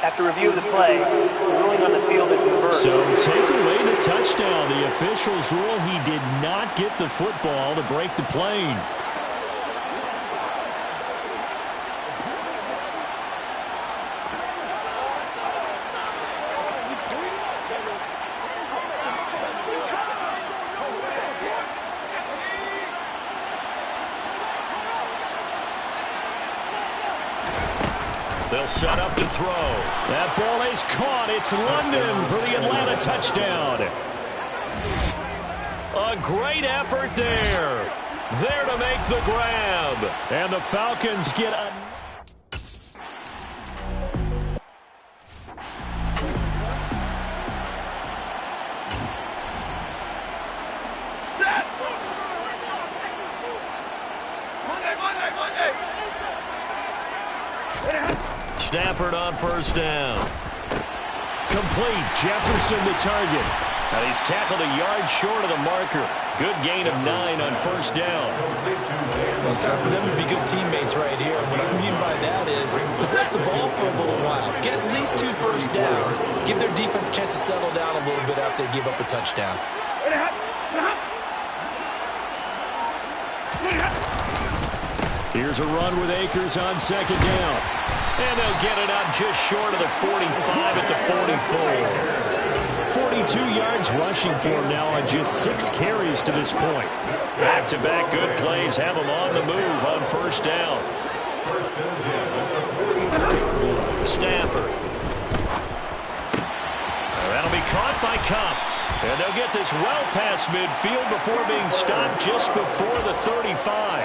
After review of the play, the ruling on the field is reversed. So take away the touchdown. The officials rule he did not get the football to break the plane. They'll set up to throw. That ball is caught. It's London for the Atlanta touchdown. A great effort there. There to make the grab. And the Falcons get a... Stafford on first down. Complete. Jefferson the target. And he's tackled a yard short of the marker. Good gain of 9 on first down. Well, it's time for them to be good teammates right here. What I mean by that is possess the ball for a little while. Get at least 2 first downs. Give their defense a chance to settle down a little bit after they give up a touchdown. Here's a run with Akers on second down. And they'll get it up just short of the 45 at the 44. 42 yards rushing for him now on just 6 carries to this point. Back-to-back good plays have him on the move on first down. Stafford. That'll be caught by Cup. And they'll get this well past midfield before being stopped just before the 35.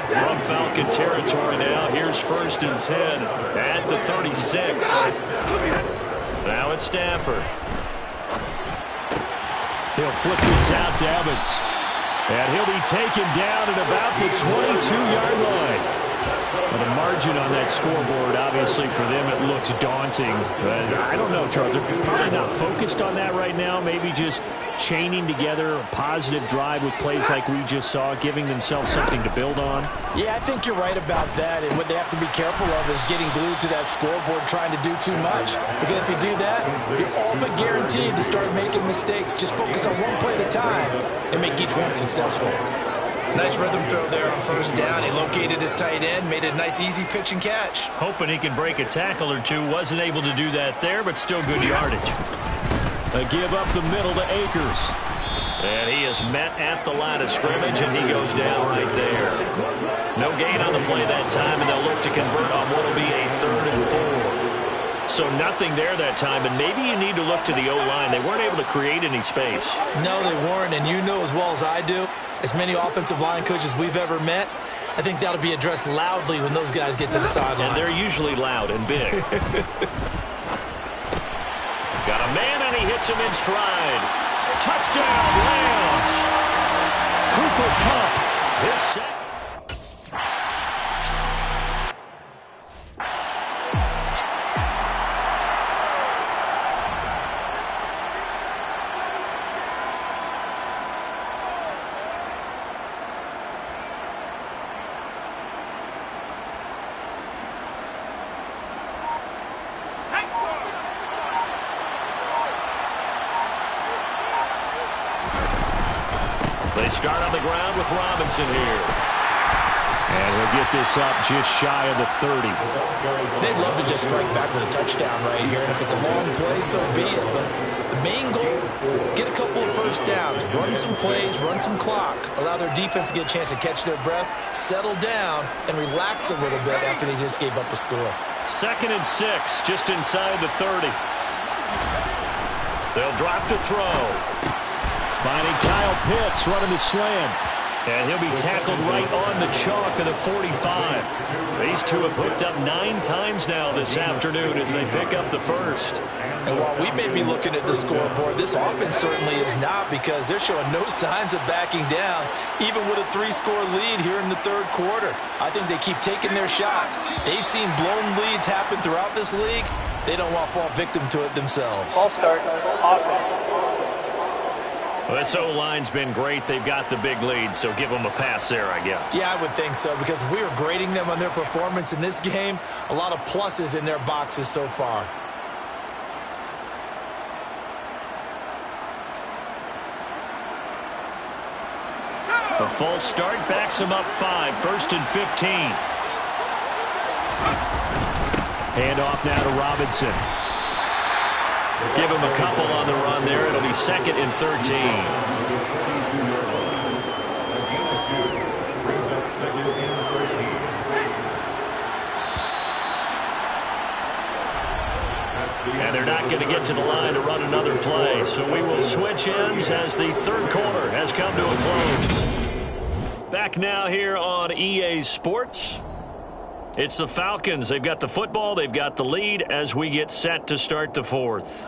From Falcon territory now, here's 1st and 10 at the 36. Now it's Stafford. He'll flip this out to Evans. And he'll be taken down at about the 22-yard line. Well, the margin on that scoreboard, obviously, for them, it looks daunting. But I don't know, Charles. They're probably not focused on that right now. Maybe just chaining together a positive drive with plays like we just saw, giving themselves something to build on. Yeah, I think you're right about that. And what they have to be careful of is getting glued to that scoreboard trying to do too much. Because if you do that, you're all but guaranteed to start making mistakes. Just focus on one play at a time and make each one successful. Nice rhythm throw there on first down. He located his tight end, made it a nice easy pitch and catch. Hoping he can break a tackle or two. Wasn't able to do that there, but still good yardage. A give up the middle to Akers. And he is met at the line of scrimmage, and he goes down right there. No gain on the play that time, and they'll look to convert on what will be a 3rd and 4. So nothing there that time, and maybe you need to look to the O-line. They weren't able to create any space. No, they weren't, and you know as well as I do, as many offensive line coaches we've ever met, I think that'll be addressed loudly when those guys get to the sideline. And they're usually loud and big. Got a man, and he hits him in stride. Touchdown, Rams. Cooper Kupp, his second. They start on the ground with Robinson here. And he'll get this up just shy of the 30. They'd love to just strike back with a touchdown right here, and if it's a long play, so be it. But the main goal, get a couple of first downs, run some plays, run some clock, allow their defense to get a chance to catch their breath, settle down, and relax a little bit after they just gave up a score. 2nd and 6, just inside the 30. They'll drop to throw. Finding Kyle Pitts running the slant. And he'll be tackled right on the chalk of the 45. These two have hooked up 9 times now this afternoon as they pick up the first. And while we may be looking at the scoreboard, this offense certainly is not, because they're showing no signs of backing down, even with a 3-score lead here in the third quarter. I think they keep taking their shots. They've seen blown leads happen throughout this league. They don't want to fall victim to it themselves. Ball start. Offense. Well, this O-line's been great. They've got the big lead, so give them a pass there, I guess. Yeah, I would think so, because if we were grading them on their performance in this game, a lot of pluses in their boxes so far. A false start backs them up 5, 1st and 15. Hand off now to Robinson. Give him a couple on the run there. It'll be 2nd and 13. Brings up 2nd and 13. And they're not going to get to the line to run another play. So we will switch ends as the third quarter has come to a close. Back now here on EA Sports. It's the Falcons. They've got the football. They've got the lead as we get set to start the fourth.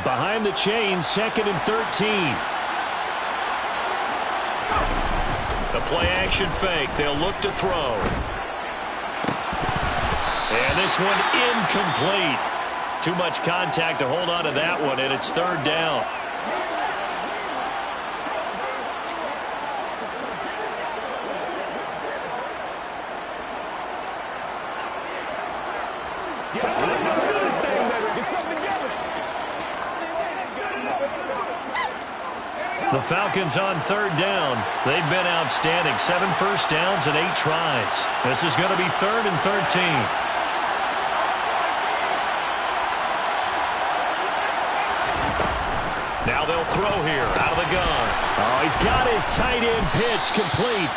Behind the chains, 2nd and 13. The play action fake. They'll look to throw. And this one incomplete. Too much contact to hold on to that one, and it's 3rd down. The Falcons on 3rd down. They've been outstanding. 7 first downs and 8 tries. This is going to be 3rd and 13. Now they'll throw here out of the gun. Oh, he's got his tight end pitch complete.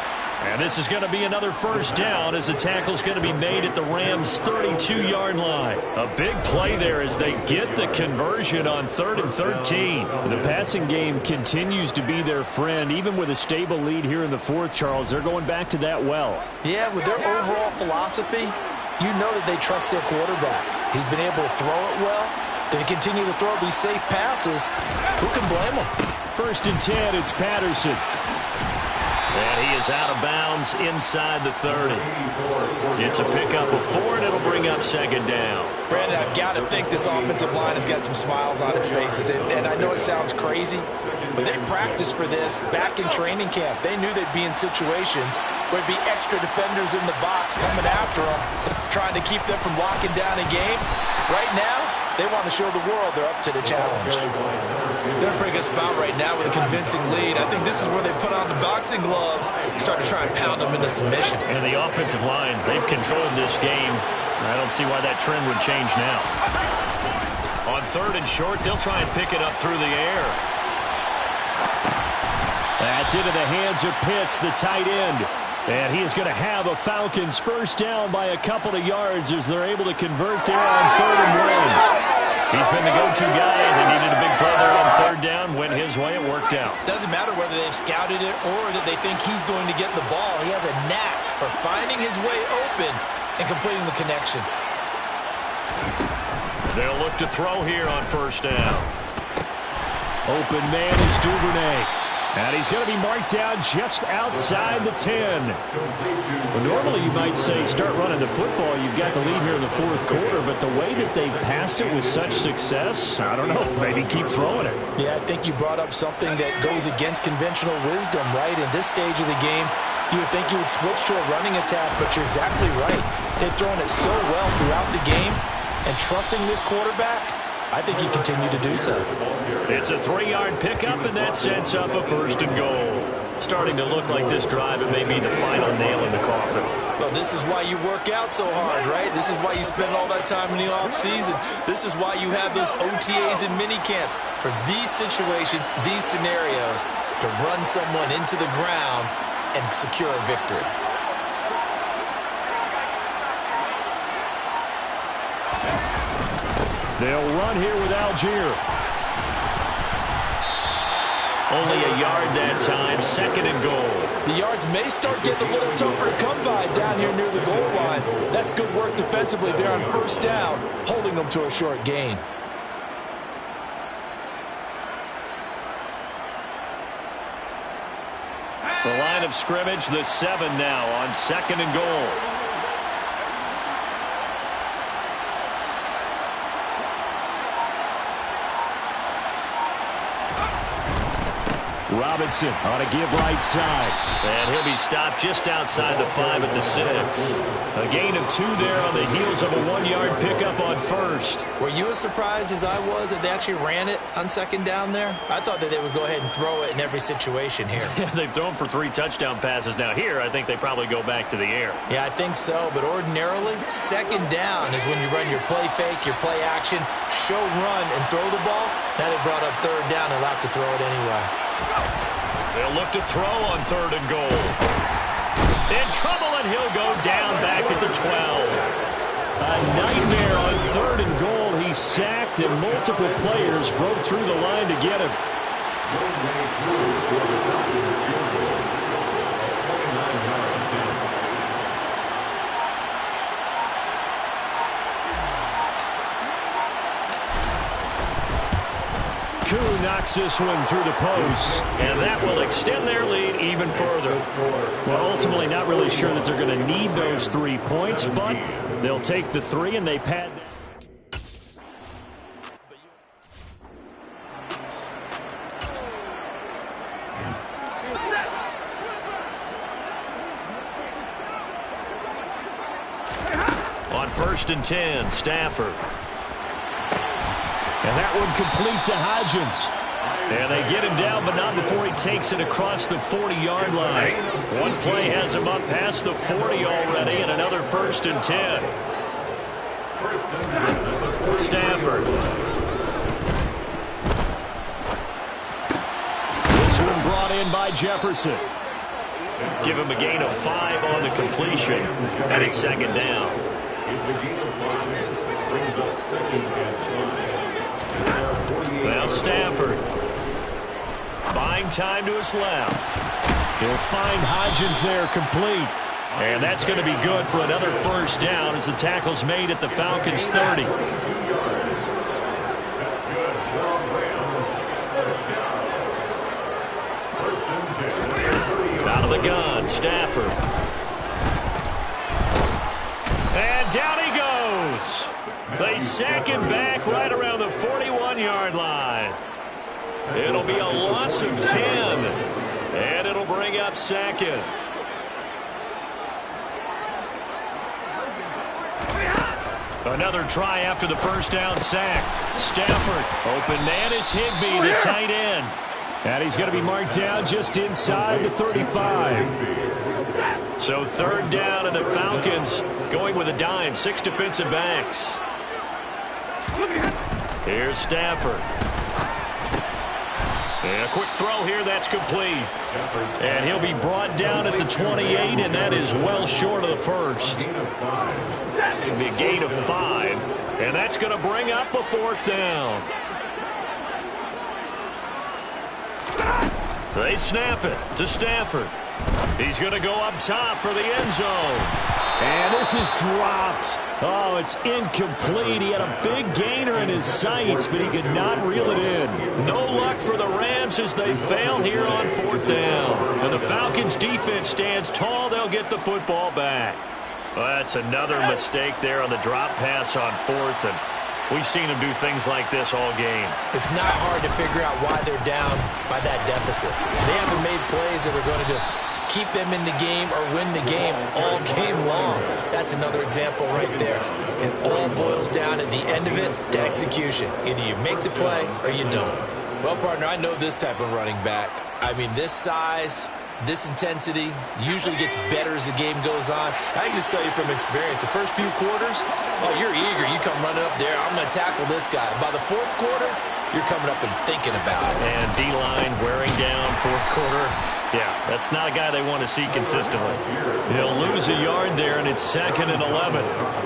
And this is going to be another 1st down as the tackle's going to be made at the Rams' 32-yard line. A big play there as they get the conversion on 3rd and 13. The passing game continues to be their friend. Even with a stable lead here in the fourth, Charles, they're going back to that well. Yeah, with their overall philosophy, you know that they trust their quarterback. He's been able to throw it well. They continue to throw these safe passes. Who can blame them? 1st and 10, it's Patterson. And he is out of bounds inside the 30. It's a pickup of 4, and it'll bring up 2nd down. Brandon, I've got to think this offensive line has got some smiles on its faces. And I know it sounds crazy, but they practiced for this back in training camp. They knew they'd be in situations where there'd be extra defenders in the box coming after them, trying to keep them from locking down a game. Right now, they want to show the world they're up to the challenge. They're a pretty good spot right now with a convincing lead. I think this is where they put on the boxing gloves and start to try and pound them into submission. And the offensive line, they've controlled this game. I don't see why that trend would change now. On 3rd and short, they'll try and pick it up through the air. That's into the hands of Pitts, the tight end. And he is going to have a Falcons 1st down by a couple of yards as they're able to convert there on 3rd and 1. He's been the go-to guy. They needed a big play there on 3rd down. Went his way. It worked out. Doesn't matter whether they've scouted it or that they think he's going to get the ball. He has a knack for finding his way open and completing the connection. They'll look to throw here on 1st down. Open man is Duvernay. And he's going to be marked down just outside the 10. Well, normally you might say start running the football. You've got the lead here in the fourth quarter, but the way that they passed it with such success, I don't know, maybe keep throwing it. Yeah, I think you brought up something that goes against conventional wisdom, right? In this stage of the game, you would think you would switch to a running attack, but you're exactly right. They've thrown it so well throughout the game, and trusting this quarterback, I think you continue to do so. It's a 3-yard pickup, and that sets up a 1st and goal. Starting to look like this drive, it may be the final nail in the coffin. Well, this is why you work out so hard, right? This is why you spend all that time in the offseason. This is why you have those OTAs and mini camps. For these situations, these scenarios, to run someone into the ground and secure a victory. They'll run here with Algier. Only a yard that time, 2nd and goal. The yards may start getting a little tougher to come by down here near the goal line. That's good work defensively there on 1st down, holding them to a short gain. The line of scrimmage, the 7 now on 2nd and goal. Robinson on a give right side. And he'll be stopped just outside the 5 at the 6. A gain of 2 there on the heels of a 1-yard pickup on 1st. Were you as surprised as I was that they actually ran it on 2nd down there? I thought that they would go ahead and throw it in every situation here. Yeah, they've thrown for 3 touchdown passes. Now here, I think they probably go back to the air. Yeah, I think so. But ordinarily, 2nd down is when you run your play fake, your play action, show run, and throw the ball. Now they brought up 3rd down and allowed to throw it anyway. They'll look to throw on 3rd and goal. In trouble, and he'll go down back at the 12. A nightmare on 3rd and goal. He's sacked, and multiple players broke through the line to get him. Koo knocks this one through the post, and that will extend their lead even further. Well, ultimately not really sure that they're going to need those 3 points, but they'll take the 3 and they pad that. On 1st and 10, Stafford. And that one complete to Hodgins. And they get him down, but not before he takes it across the 40-yard line. One play has him up past the 40 already, and another 1st and 10. Stafford. This one brought in by Jefferson. Give him a gain of 5 on the completion, and it's 2nd down. It's a gain of 5. Brings up 2nd and 5. Now Stafford. Buying time to his left. He'll find Hodgins there complete. And that's going to be good for another 1st down as the tackle's made at the Falcons' 30. That's good. Rams. 1st down. 1st and 10. Out of the gun, Stafford. And down he goes. They sack him back right around the 41-yard line. It'll be a loss of 10, and it'll bring up 2nd. Another try after the 1st down sack. Stafford, open man is Higbee, the tight end. And he's going to be marked down just inside the 35. So 3rd down, and the Falcons going with a dime, 6 defensive backs. Here's Stafford. And a quick throw here, that's complete. And he'll be brought down at the 28, and that is well short of the 1st. It'll be a gain of 5, and that's going to bring up a 4th down. They snap it to Stafford. He's going to go up top for the end zone. And this is dropped. Oh, it's incomplete. He had a big gainer in his sights, but he could not reel it in. No luck for the Rams as they fail here on 4th down. And the Falcons' defense stands tall. They'll get the football back. Well, that's another mistake there on the drop pass on 4th, and we've seen them do things like this all game. It's not hard to figure out why they're down by that deficit. They haven't made plays that are going to keep them in the game or win the game all game long. That's another example right there. It all boils down at the end of it to execution. Either you make the play or you don't. Well, partner, I know this type of running back. I mean, this size, this intensity usually gets better as the game goes on. I can just tell you from experience, the first few quarters, oh, you're eager. You come running up there, I'm going to tackle this guy. By the 4th quarter, you're coming up and thinking about it. And D-line wearing down 4th quarter. Yeah, that's not a guy they want to see consistently. He'll lose a yard there, and it's 2nd and 11.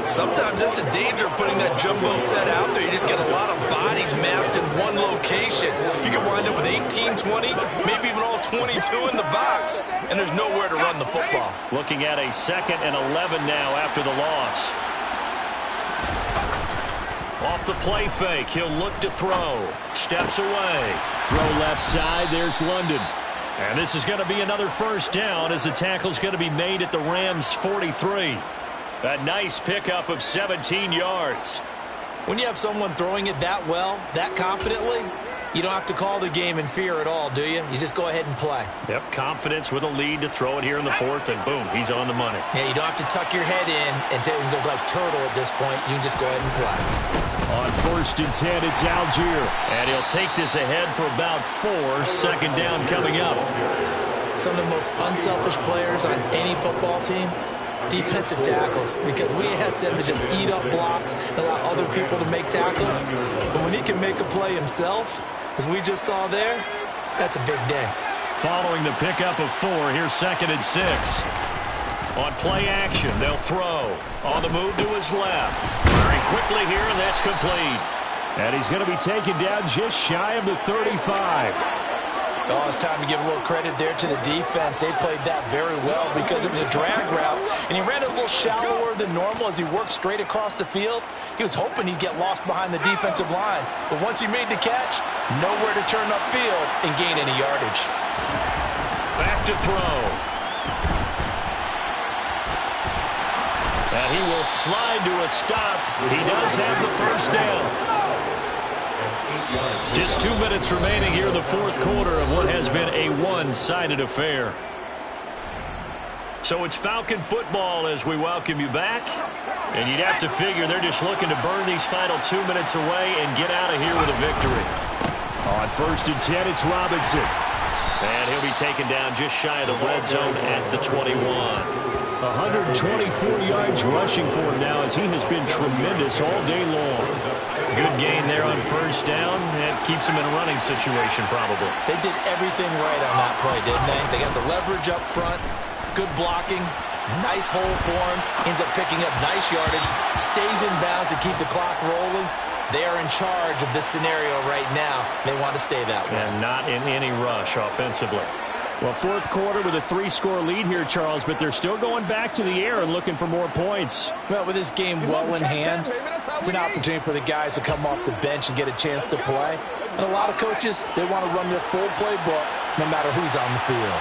Sometimes that's a danger of putting that jumbo set out there. You just get a lot of bodies massed in one location. You can wind up with 18, 20, maybe even all 22 in the box, and there's nowhere to run the football. Looking at a 2nd and 11 now after the loss. Off the play fake, he'll look to throw. Steps away. Throw left side, there's London. And this is going to be another first down as the tackle's going to be made at the Rams' 43. A nice pickup of 17 yards. When you have someone throwing it that well, that confidently, you don't have to call the game in fear at all, do you? You just go ahead and play. Yep, confidence with a lead to throw it here in the 4th, and boom, he's on the money. Yeah, you don't have to tuck your head in and go like turtle at this point. You can just go ahead and play. On 1st and 10, it's Algier. And he'll take this ahead for about 4. 2nd down coming up. Some of the most unselfish players on any football team, defensive tackles, because we ask them to just eat up blocks and allow other people to make tackles. But when he can make a play himself, as we just saw there, that's a big day. Following the pickup of 4, here's 2nd and 6. On play action, they'll throw. On the move to his left. Very quickly here, and that's complete. And he's going to be taken down just shy of the 35. Oh, it's time to give a little credit there to the defense. They played that very well because it was a drag route, and he ran a little shallower than normal as he worked straight across the field. He was hoping he'd get lost behind the defensive line, but once he made the catch, nowhere to turn upfield and gain any yardage. Back to throw. And he will slide to a stop. He does have the first down. Just 2 minutes remaining here in the 4th quarter of what has been a one-sided affair. So it's Falcon football as we welcome you back. And you'd have to figure they're just looking to burn these final 2 minutes away and get out of here with a victory. On 1st and 10, it's Robinson. And he'll be taken down just shy of the red zone at the 21. 124 yards rushing for him now as he has been tremendous all day long. Good gain there on 1st down. It keeps him in a running situation probably. They did everything right on that play, didn't they? They got the leverage up front, good blocking, nice hole for him, ends up picking up nice yardage, stays in bounds to keep the clock rolling. They are in charge of this scenario right now. They want to stay that way. And not in any rush offensively. Well, 4th quarter with a 3-score lead here, Charles, but they're still going back to the air and looking for more points. Well, with this game well in hand, it's an opportunity for the guys to come off the bench and get a chance to play. And a lot of coaches, they want to run their full playbook no matter who's on the field.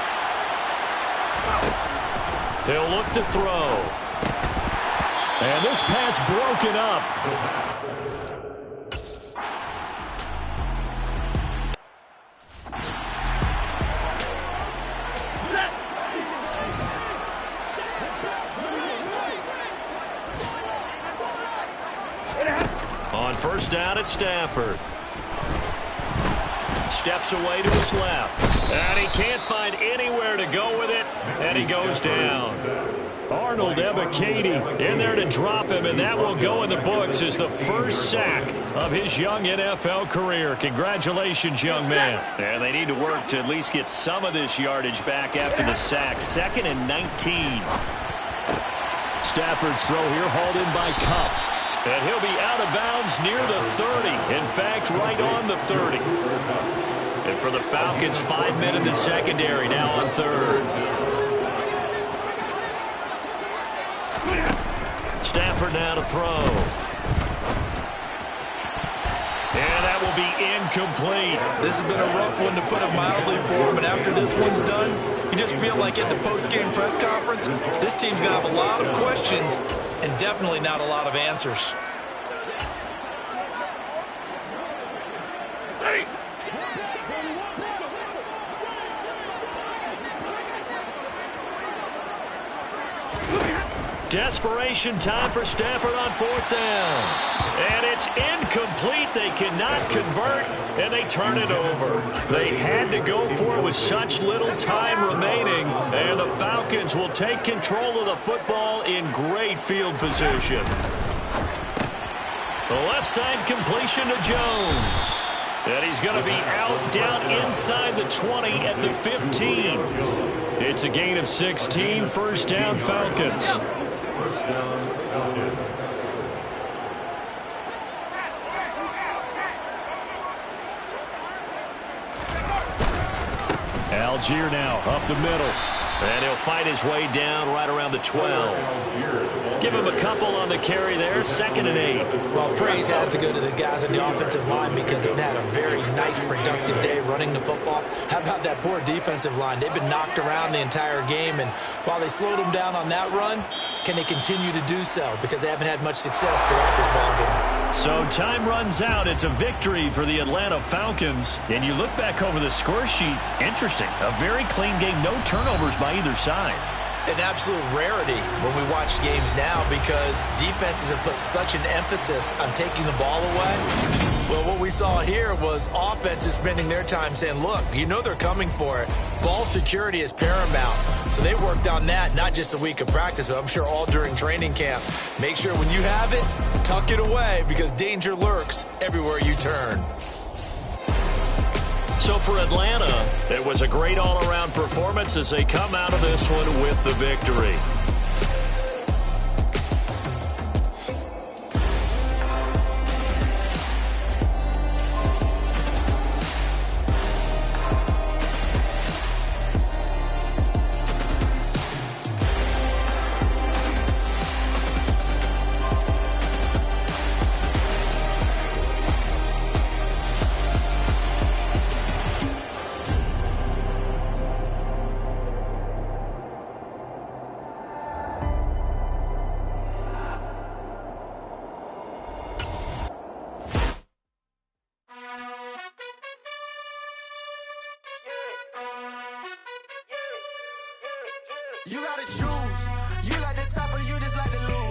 They'll look to throw. And this pass broken up. On 1st down at Stafford. Steps away to his left. And he can't find anywhere to go with it. And he goes down. Arnold Ebiketie in there to drop him, and that will go in the books as the first sack of his young NFL career. Congratulations, young man. And they need to work to at least get some of this yardage back after the sack. 2nd and 19. Stafford's throw here hauled in by Kupp. And he'll be out of bounds near the 30. In fact, right on the 30. And for the Falcons, 5 men in the secondary now on 3rd. Stafford now to throw. And that will be incomplete. This has been a rough one, to put it mildly, for him. And after this one's done, you just feel like at the post-game press conference, this team's going to have a lot of questions and definitely not a lot of answers. Desperation time for Stafford on 4th down. And it's incomplete. They cannot convert, and they turn it over. They had to go for it with such little time remaining. And the Falcons will take control of the football in great field position. The left side completion to Jones. And he's going to be out down inside the 20 at the 15. It's a gain of 16, first down Falcons. First down, Falcons. Algier now up the middle. And he'll fight his way down right around the 12. Give him a couple on the carry there, 2nd and 8. Well, praise has to go to the guys on the offensive line because they've had a very nice, productive day running the football. How about that poor defensive line? They've been knocked around the entire game, and while they slowed them down on that run, can they continue to do so? Because they haven't had much success throughout this ball game. So time runs out. It's a victory for the Atlanta Falcons. And you look back over the score sheet, interesting. A very clean game, no turnovers by either side. An absolute rarity when we watch games now because defenses have put such an emphasis on taking the ball away. Well, what we saw here was offenses spending their time saying, look, you know they're coming for it. Ball security is paramount. So they worked on that not just a week of practice, but I'm sure all during training camp. Make sure when you have it, tuck it away because danger lurks everywhere you turn. So for Atlanta, it was a great all-around performance as they come out of this one with the victory. You gotta choose. You like the top or you just like the loose.